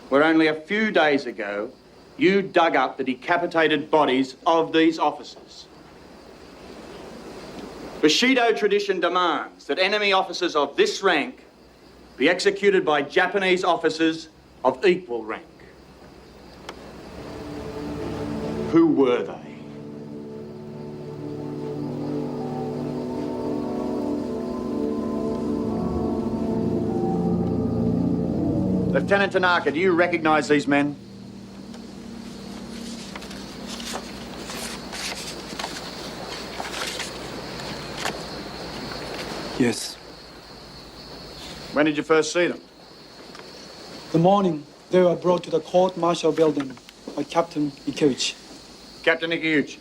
where only a few days ago you dug up the decapitated bodies of these officers. Bushido tradition demands that enemy officers of this rank be executed by Japanese officers of equal rank. Who were they? Lieutenant Tanaka, do you recognize these men? Yes. When did you first see them? The morning they were brought to the court-martial building by Captain Ikeuchi. Captain Ikiuchi.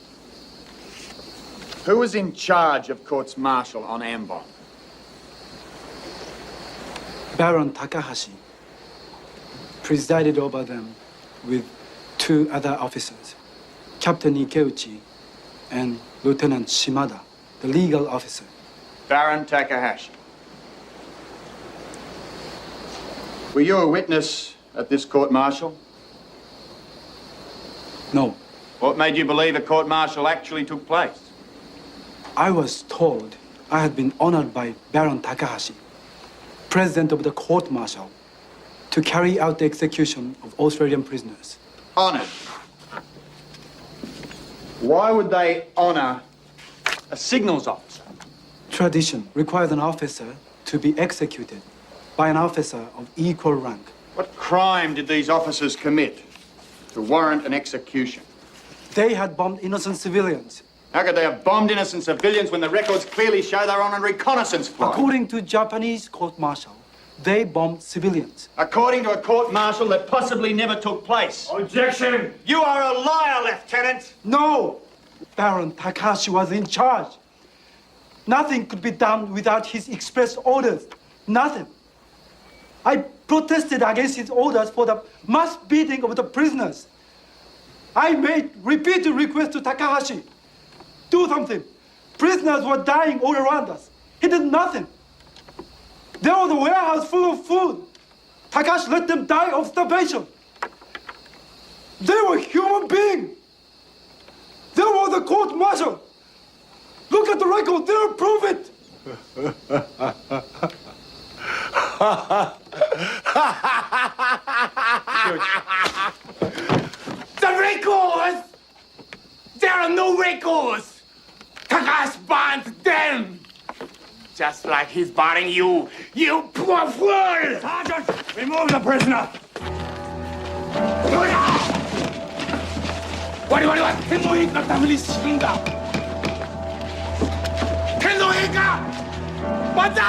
Who was in charge of courts-martial on Ambon? Baron Takahashi presided over them with 2 other officers, Captain Ikeuchi and Lieutenant Shimada, the legal officer. Baron Takahashi. Were you a witness at this court-martial? No. What made you believe a court-martial actually took place? I was told I had been honored by Baron Takahashi, president of the court-martial, to carry out the execution of Australian prisoners. Honored? Why would they honor a signals officer? Tradition requires an officer to be executed by an officer of equal rank. What crime did these officers commit to warrant an execution? They had bombed innocent civilians. How could they have bombed innocent civilians when the records clearly show they're on a reconnaissance flight? According to Japanese court-martial, they bombed civilians. According to a court-martial that possibly never took place. Objection! You are a liar, Lieutenant! No! Baron Takahashi was in charge. Nothing could be done without his express orders. Nothing. I protested against his orders for the mass beating of the prisoners. I made repeated requests to Takahashi. Do something. Prisoners were dying all around us. He did nothing. There was a warehouse full of food. Takahashi let them die of starvation. They were human beings. There was a court-martial. Look at the record. They'll prove it. The records! There are no records! Takahashi banned them! Just like he's barring you, you poor fool! Sergeant, remove the prisoner! What?天皇陛下のために死ぬんだ！天皇陛下！万歳！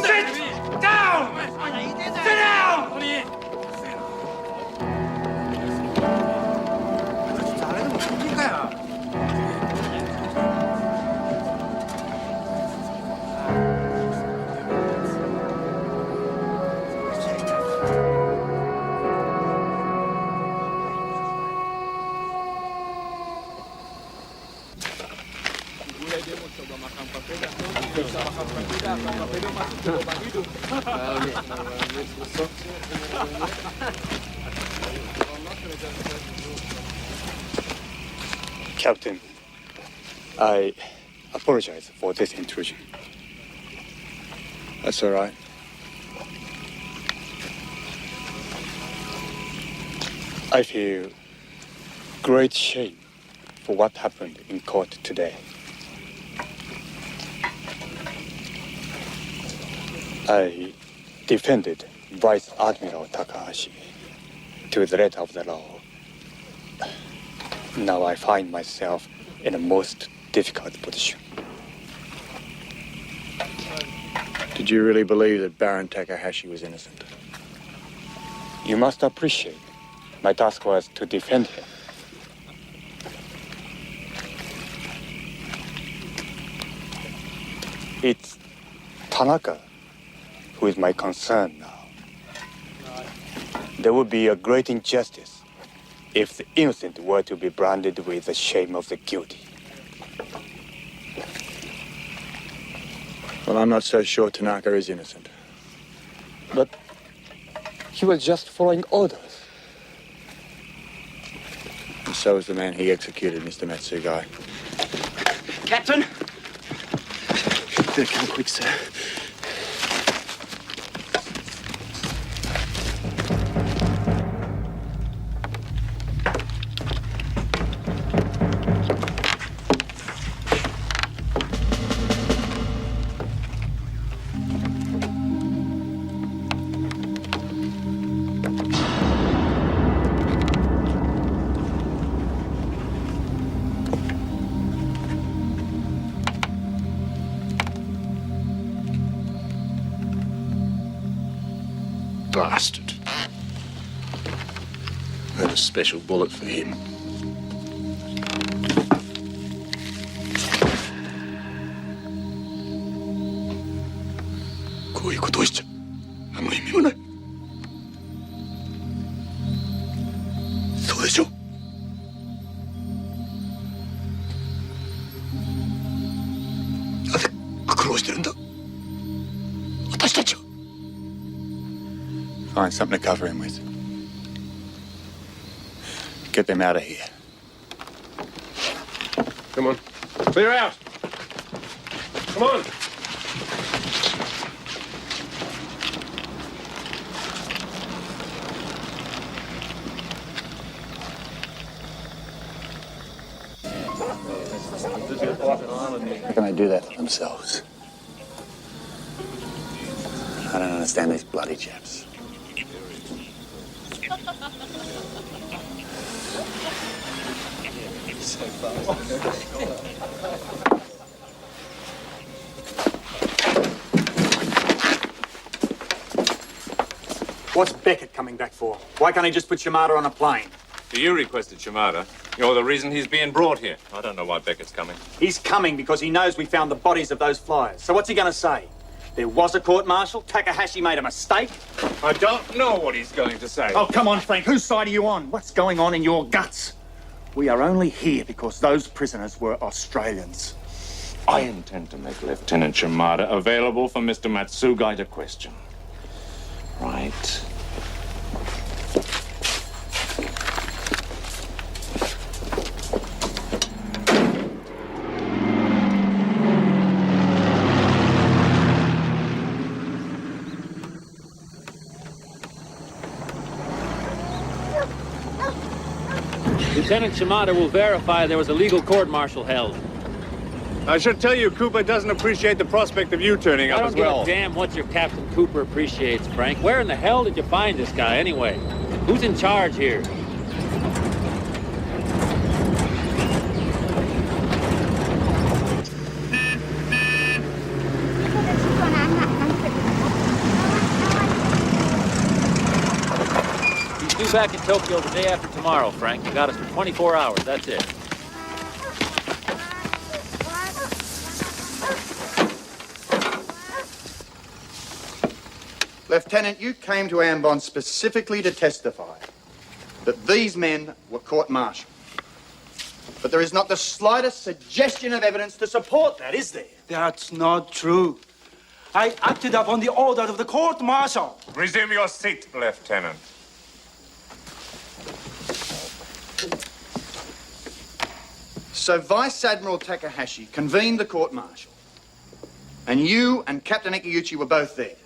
Sit down! Captain, I apologize for this intrusion. That's all right. I feel great shame for what happened in court today. I defended Vice Admiral Takahashi to the letter of the law. Now I find myself in a most difficult position. Did you really believe that Baron Takahashi was innocent? You must appreciate my task was to defend him. It's Tanaka who is my concern now. There would be a great injustice if the innocent were to be branded with the shame of the guilty. Well, I'm not so sure Tanaka is innocent. But he was just following orders. And so was the man he executed, Mr. Matsugai. Captain! Better come quick, sir. Bastard. I had a special bullet for him.こういうことをしちゃ何の意味もない。そうでしょ。なぜ苦労してるんだ。私たちは。Find something to cover him with. Get them out of here. Come on. Clear out. Come on. How can they do that to themselves? I don't understand these bloody chaps. What's Beckett coming back for? Why can't he just put Shimada on a plane? You requested Shimada. You're the reason he's being brought here. I don't know why Beckett's coming. He's coming because he knows we found the bodies of those flyers. So what's he going to say? There was a court-martial? Takahashi made a mistake? I don't know what he's going to say. Oh, come on, Frank. Whose side are you on? What's going on in your guts? We are only here because those prisoners were Australians. I intend to make Lieutenant Shimada available for Mr. Matsugai to question. Right. Lieutenant Shimada will verify there was a legal court-martial held. I should tell you, Cooper doesn't appreciate the prospect of you turning up as well. I don't give a damn what your Captain Cooper appreciates, Frank. Where in the hell did you find this guy, anyway? Who's in charge here? He's due back in Tokyo the day after tomorrow, Frank. You got us for 24 hours, that's it. Lieutenant, you came to Ambon specifically to testify that these men were court-martialed. But there is not the slightest suggestion of evidence to support that, is there? That's not true. I acted upon the order of the court-martial. Resume your seat, Lieutenant. So Vice Admiral Takahashi convened the court-martial. And you and Captain Ikeuchi were both there.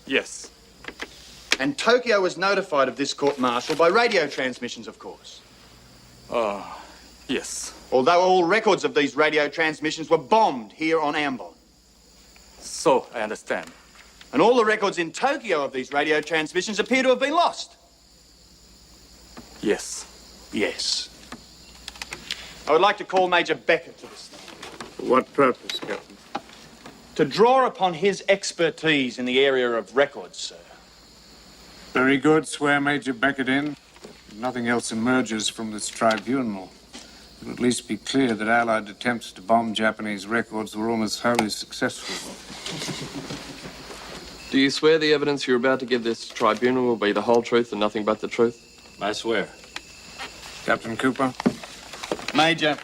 Yes. And Tokyo was notified of this court-martial by radio transmissions, of course. Yes. Although all records of these radio transmissions were bombed here on Ambon. So, I understand. And all the records in Tokyo of these radio transmissions appear to have been lost. Yes. Yes. I would like to call Major Beckett to the stand. For what purpose, Captain? To draw upon his expertise in the area of records, sir. Very good. Swear Major Beckett in. If nothing else emerges from this tribunal, it'll at least be clear that Allied attempts to bomb Japanese records were almost wholly successful. Do you swear the evidence you're about to give this tribunal will be the whole truth and nothing but the truth? I swear. Captain Cooper? Major,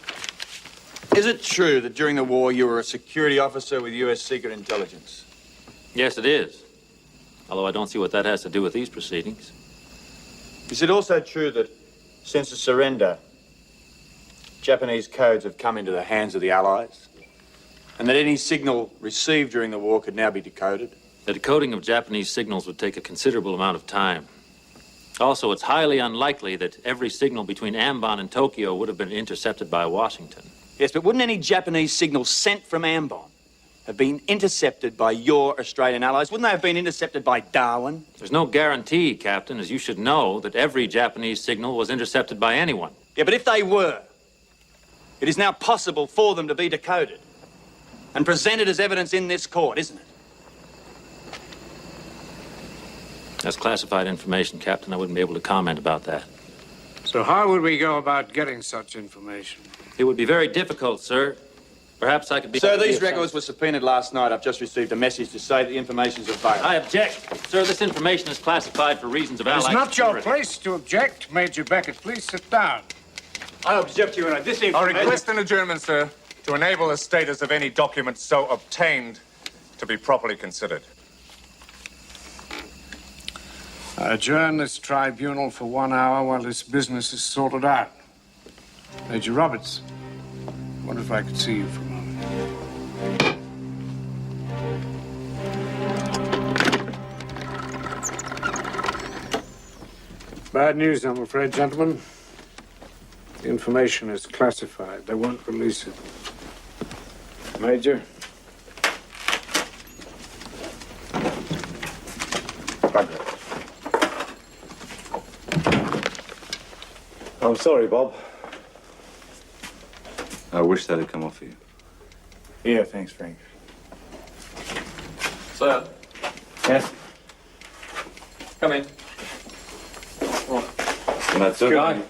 is it true that during the war you were a security officer with U.S. Secret Intelligence? Yes, it is. Although I don't see what that has to do with these proceedings. Is it also true that since the surrender, Japanese codes have come into the hands of the Allies? And that any signal received during the war could now be decoded? The decoding of Japanese signals would take a considerable amount of time. Also, it's highly unlikely that every signal between Ambon and Tokyo would have been intercepted by Washington. Yes, but wouldn't any Japanese signals sent from Ambon have been intercepted by your Australian allies? Wouldn't they have been intercepted by Darwin? There's no guarantee, Captain, as you should know, that every Japanese signal was intercepted by anyone. Yeah, but if they were, it is now possible for them to be decoded and presented as evidence in this court, isn't it? That's classified information, Captain. I wouldn't be able to comment about that. So how would we go about getting such information? It would be very difficult, sir. Perhaps I could be... Sir, these records were subpoenaed last night. I've just received a message to say that the information's available. I object. Sir, this information is classified for reasons of Allied It's not your security. place to object. Major Beckett, please sit down. I object, Your Honor. This I information... request an adjournment, sir, to enable the status of any document so obtained to be properly considered. I adjourn this tribunal for 1 hour while this business is sorted out. Major Roberts, I wonder if I could see you for a moment. Bad news, I'm afraid, gentlemen. The information is classified. They won't release it. Major? I'm sorry, Bob. I wish that had come off you. Yeah, thanks, Frank. Sir. Yes? Come in. Matsugai.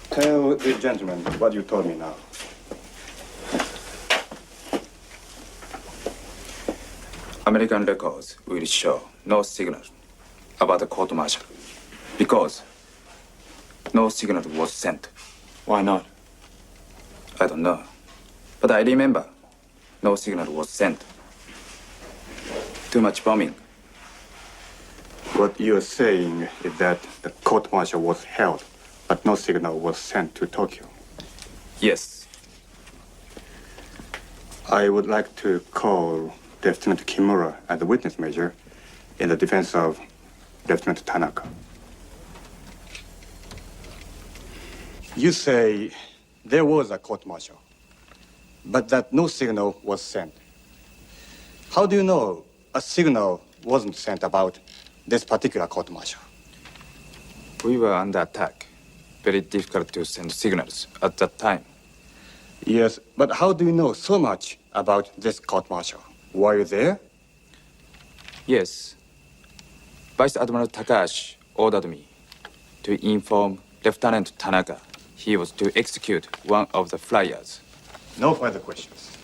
Tell the gentleman what you told me now. American records will show no signal about the court-martial because no signal was sent. Why not? I don't know. But I remember no signal was sent. Too much bombing. What you're saying is that the court-martial was held, but no signal was sent to Tokyo. Yes. I would like to call Lieutenant Kimura as the witness major in the defense of Lieutenant Tanaka. You say there was a court-martial, but that no signal was sent. How do you know a signal wasn't sent about this particular court-martial? We were under attack. Very difficult to send signals at that time. Yes, but how do you know so much about this court-martial? Were you there? Yes. Vice Admiral Takahashi ordered me to inform Lieutenant Tanaka he was to execute one of the flyers. No further questions.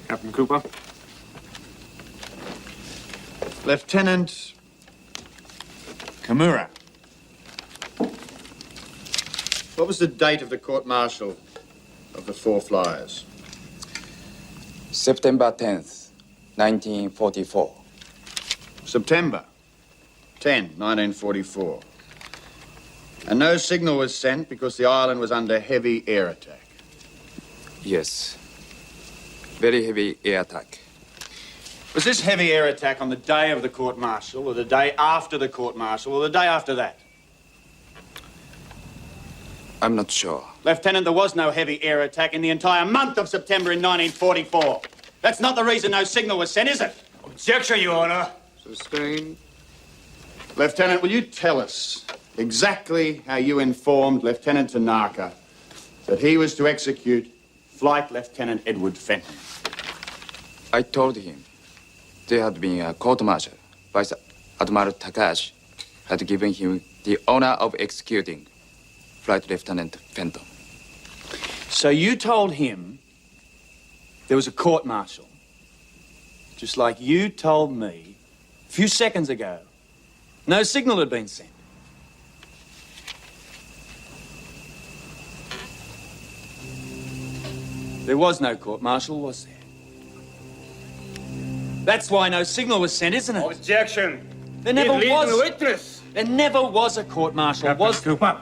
Captain Cooper? Lieutenant Kimura. What was the date of the court-martial of the 4 flyers? September 10th, 1944. September 10, 1944. And no signal was sent because the island was under heavy air attack. Yes. Very heavy air attack. Was this heavy air attack on the day of the court-martial, or the day after the court-martial, or the day after that? I'm not sure. Lieutenant, there was no heavy air attack in the entire month of September in 1944. That's not the reason no signal was sent, is it? Objection, Your Honor. Sustained. Lieutenant, will you tell us exactly how you informed Lieutenant Tanaka that he was to execute Flight Lieutenant Edward Fenton? I told him there had been a court-martial. Vice Admiral Takahashi had given him the honor of executing Flight Lieutenant Fenton. So you told him there was a court-martial, just like you told me a few seconds ago no signal had been sent. There was no court-martial, was there? That's why no signal was sent, isn't it? Objection. There never He's was. leading the witness. There never was a court-martial, Captain was there? Cooper.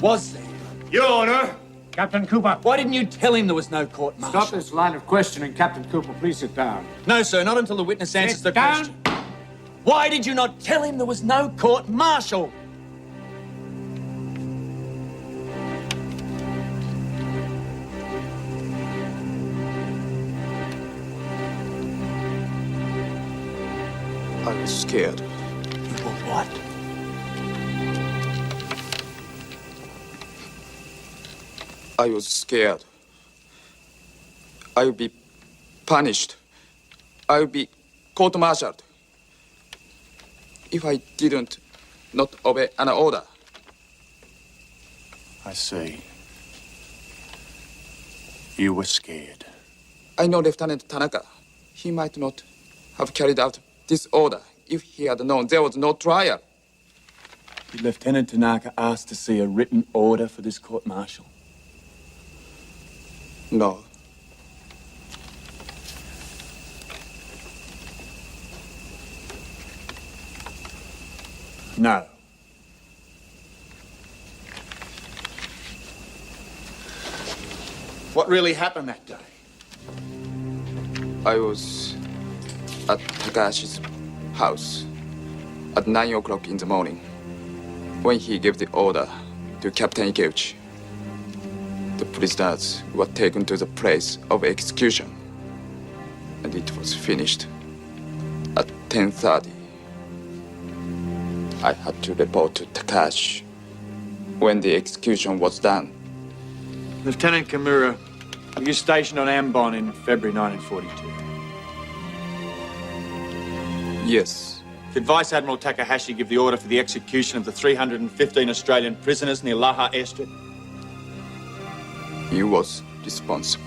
Was there? Your Honor. Captain Cooper. Why didn't you tell him there was no court-martial? Stop this line of questioning. Captain Cooper, please sit down. No, sir, not until the witness answers the Sit down. question. Why did you not tell him there was no court-martial? I was scared. You were what? I was scared. I would be punished. I would be court-martialed if I didn't not obey an order. I see. You were scared. I know Lieutenant Tanaka. He might not have carried out this order if he had known there was no trial. Did Lieutenant Tanaka ask to see a written order for this court-martial? No. No. What really happened that day? I was at Takahashi's house at 9 o'clock in the morning when he gave the order to Captain Ikeuchi. The prisoners were taken to the place of execution, and it was finished at 10:30. I had to report to Takahashi when the execution was done. Lieutenant Kimura, were you stationed on Ambon in February 1942? Yes. Did Vice Admiral Takahashi give the order for the execution of the 315 Australian prisoners near Laha airstrip? He was responsible.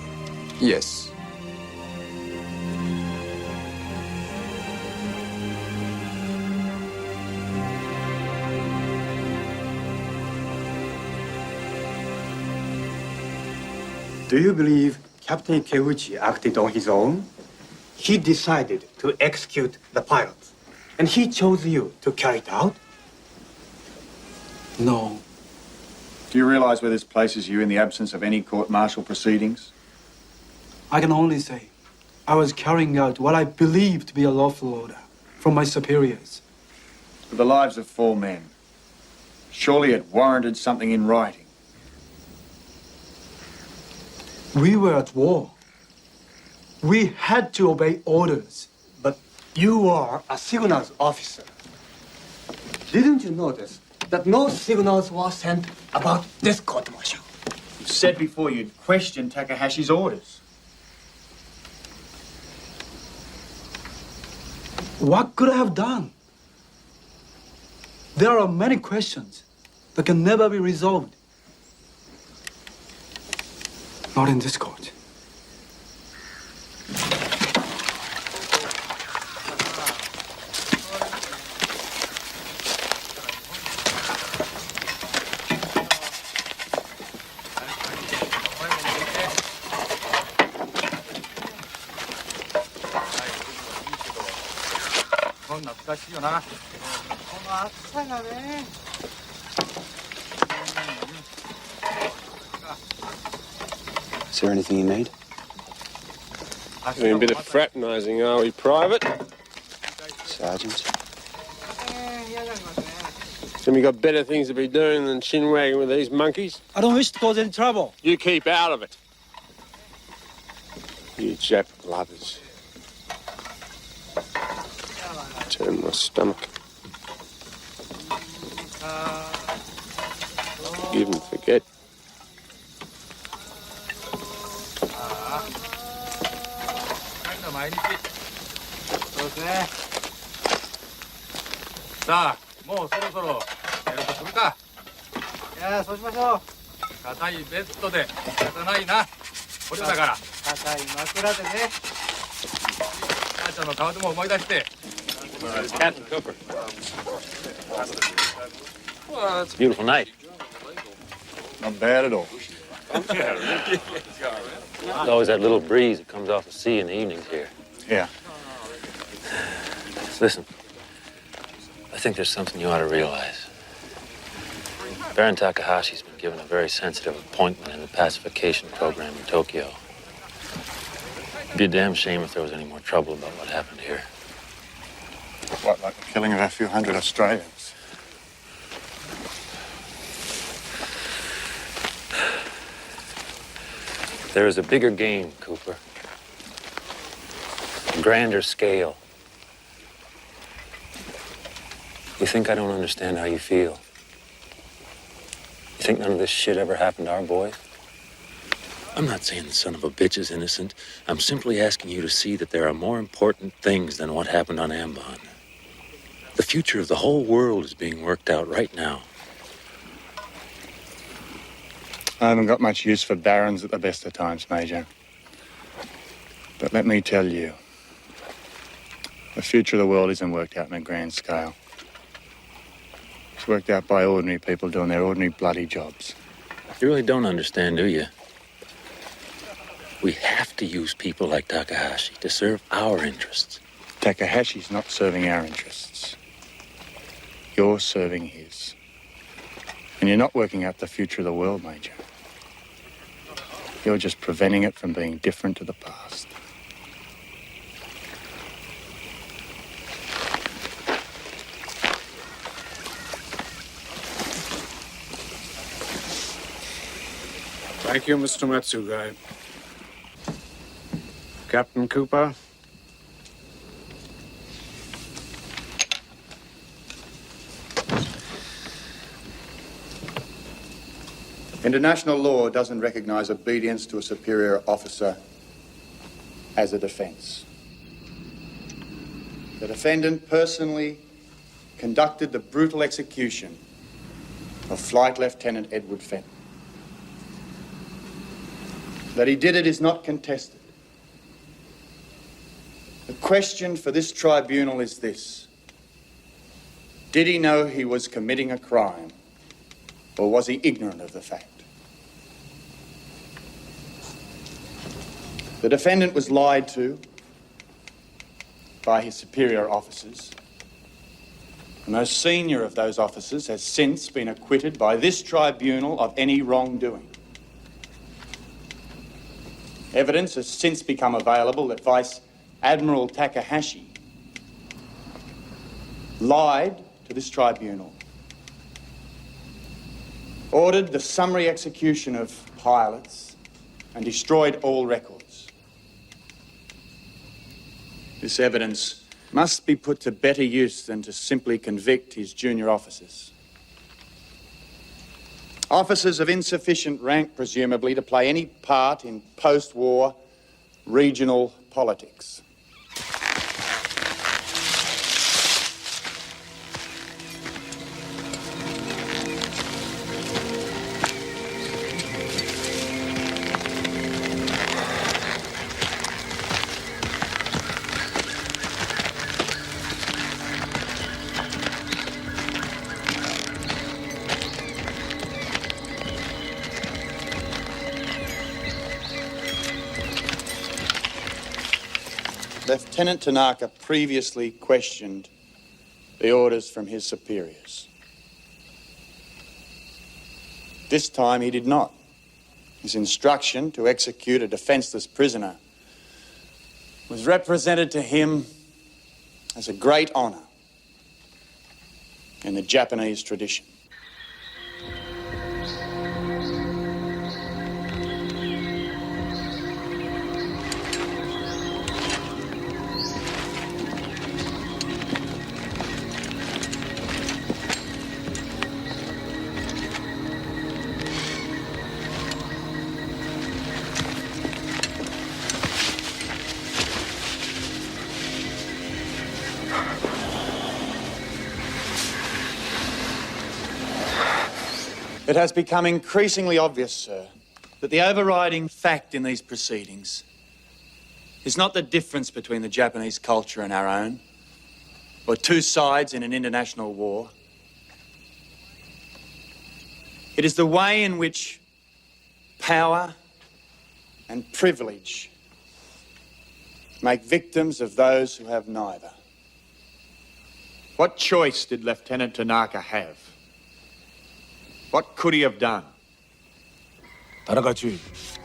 Yes. Do you believe Captain Ikeuchi acted on his own? He decided to execute the pilots, and he chose you to carry it out? No. Do you realize where this places you in the absence of any court-martial proceedings? I can only say I was carrying out what I believed to be a lawful order from my superiors. For the lives of 4 men, surely it warranted something in writing. We were at war. We had to obey orders. But you are a signals officer. Didn't you notice that no signals were sent about this court-martial? You said before you'd questioned Takahashi's orders. What could I have done? There are many questions that can never be resolved. Not in this court. 難しいよな。この暑さがね。Is there anything you need? Doing a bit of fraternising, are we, Private? Sergeant. Have you got better things to be doing than chin-wagging with these monkeys? I don't wish to cause any trouble. You keep out of it. You Jap lovers. Turn my stomach. Forgive and forget. Sa, もうそろそろ寝るとするか。いや、そうしましょう。硬いベッドで仕方ないな。これだから。硬い枕でね。母ちゃんの顔でも思い出して。Captain Cooper. Well, it's a beautiful night. Not bad at all. There's always that little breeze that comes off the sea in the evenings here. Yeah. Listen, I think there's something you ought to realize. Baron Takahashi's been given a very sensitive appointment in the pacification program in Tokyo. It'd be a damn shame if there was any more trouble about what happened here. What, like the killing of a few hundred Australians? There is a bigger game, Cooper. A grander scale. You think I don't understand how you feel? You think none of this shit ever happened to our boys? I'm not saying the son of a bitch is innocent. I'm simply asking you to see that there are more important things than what happened on Ambon. The future of the whole world is being worked out right now. I haven't got much use for barons at the best of times, Major. But let me tell you, the future of the world isn't worked out on a grand scale. It's worked out by ordinary people doing their ordinary bloody jobs. You really don't understand, do you? We have to use people like Takahashi to serve our interests. Takahashi's not serving our interests. You're serving his. And you're not working out the future of the world, Major. You're just preventing it from being different to the past. Thank you, Mr. Matsugai. Captain Cooper. International law doesn't recognize obedience to a superior officer as a defense. The defendant personally conducted the brutal execution of Flight Lieutenant Edward Fenton. That he did it is not contested. The question for this tribunal is this: did he know he was committing a crime, or was he ignorant of the fact? The defendant was lied to by his superior officers. The most senior of those officers has since been acquitted by this tribunal of any wrongdoing. Evidence has since become available that Vice Admiral Takahashi lied to this tribunal, ordered the summary execution of pilots, and destroyed all records. This evidence must be put to better use than to simply convict his junior officers. Officers of insufficient rank, presumably, to play any part in post-war regional politics. Lieutenant Tanaka previously questioned the orders from his superiors. This time he did not. His instruction to execute a defenseless prisoner was represented to him as a great honor in the Japanese tradition. It has become increasingly obvious, sir, that the overriding fact in these proceedings is not the difference between the Japanese culture and our own, or two sides in an international war. It is the way in which power and privilege make victims of those who have neither. What choice did Lieutenant Tanaka have? What could he have done? Tanaka Chief.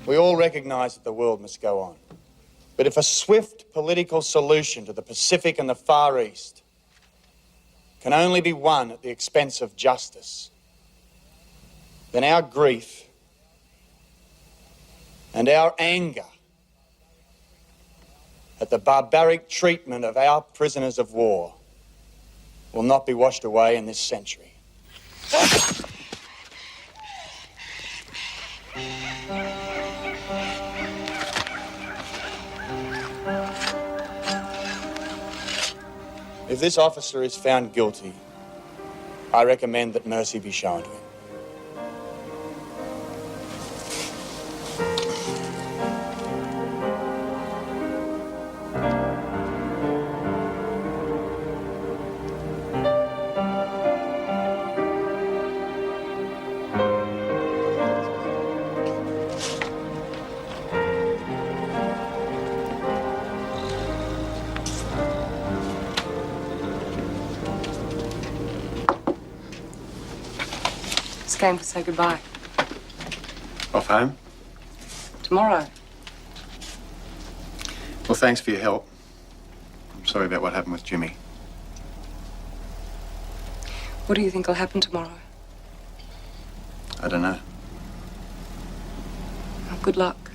We all recognize that the world must go on. But if a swift political solution to the Pacific and the Far East can only be won at the expense of justice, then our grief and our anger at the barbaric treatment of our prisoners of war will not be washed away in this century. If this officer is found guilty, I recommend that mercy be shown to him. Came to say goodbye. Off home? Tomorrow. Well, thanks for your help. I'm sorry about what happened with Jimmy. What do you think will happen tomorrow? I don't know. Well, good luck.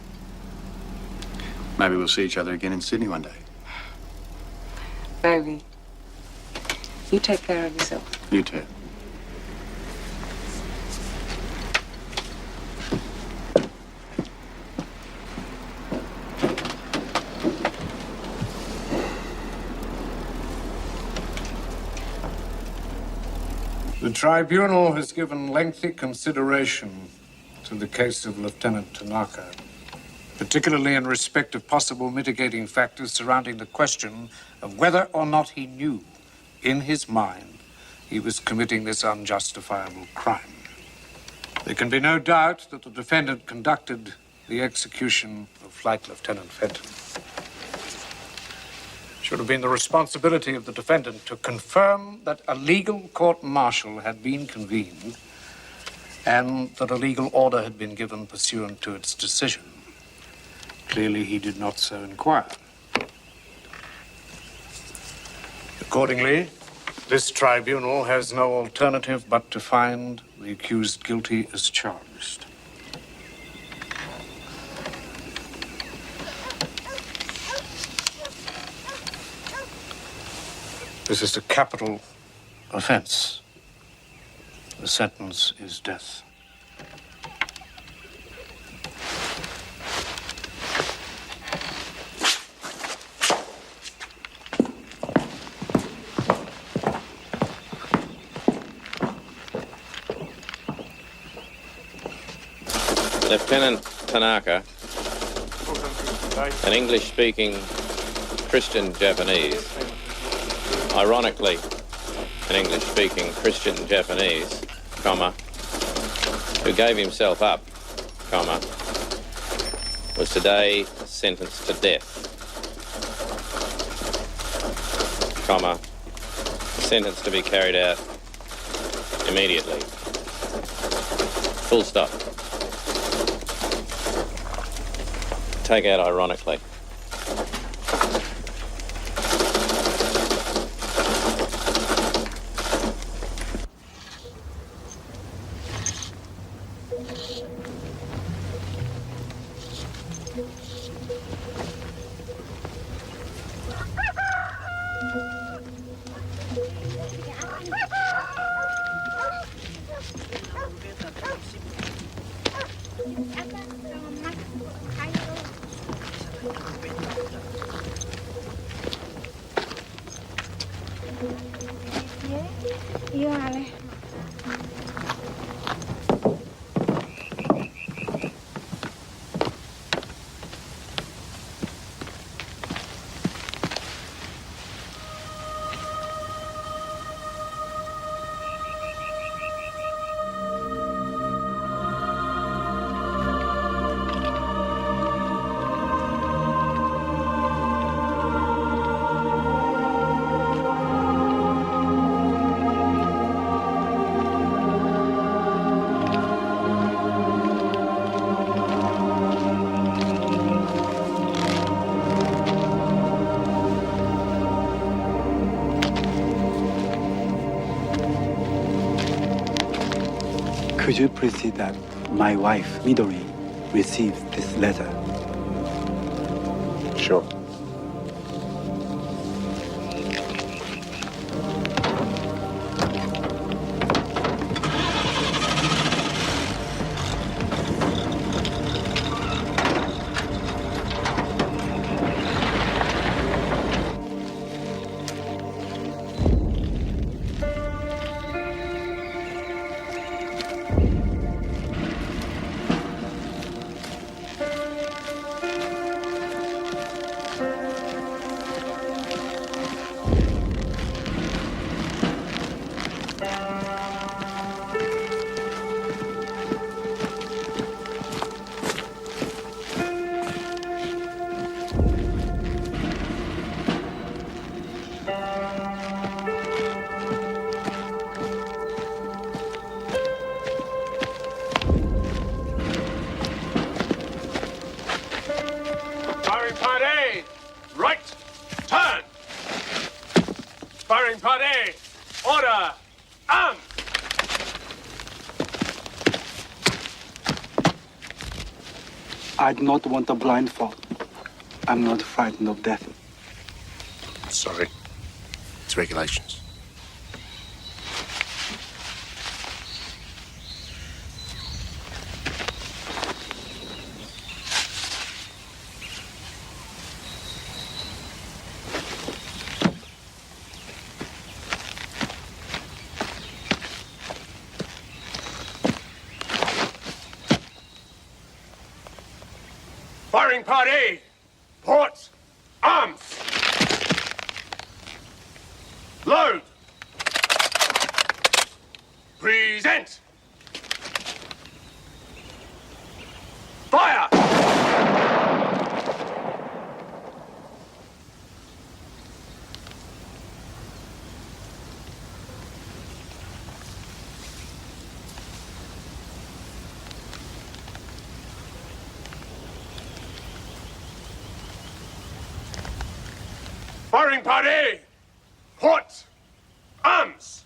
Maybe we'll see each other again in Sydney one day. Maybe. You take care of yourself. You too. The tribunal has given lengthy consideration to the case of Lieutenant Tanaka, particularly in respect of possible mitigating factors surrounding the question of whether or not he knew, in his mind, he was committing this unjustifiable crime. There can be no doubt that the defendant conducted the execution of Flight Lieutenant Fenton. It should have been the responsibility of the defendant to confirm that a legal court-martial had been convened and that a legal order had been given pursuant to its decision. Clearly, he did not so inquire. Accordingly, this tribunal has no alternative but to find the accused guilty as charged. This is a capital offense. The sentence is death. Lieutenant Tanaka, an English-speaking Christian Japanese, ironically, an English-speaking Christian Japanese, comma, who gave himself up, comma, was today sentenced to death, comma, sentence to be carried out immediately. Full stop. Take out ironically. Could you please see that my wife, Midori, received this letter? Sure. I do not want a blindfold. I'm not frightened of death. Sorry. It's regulations. Firing party! Port! Arms! Load! Present! Fire! Firing party! Port! Arms!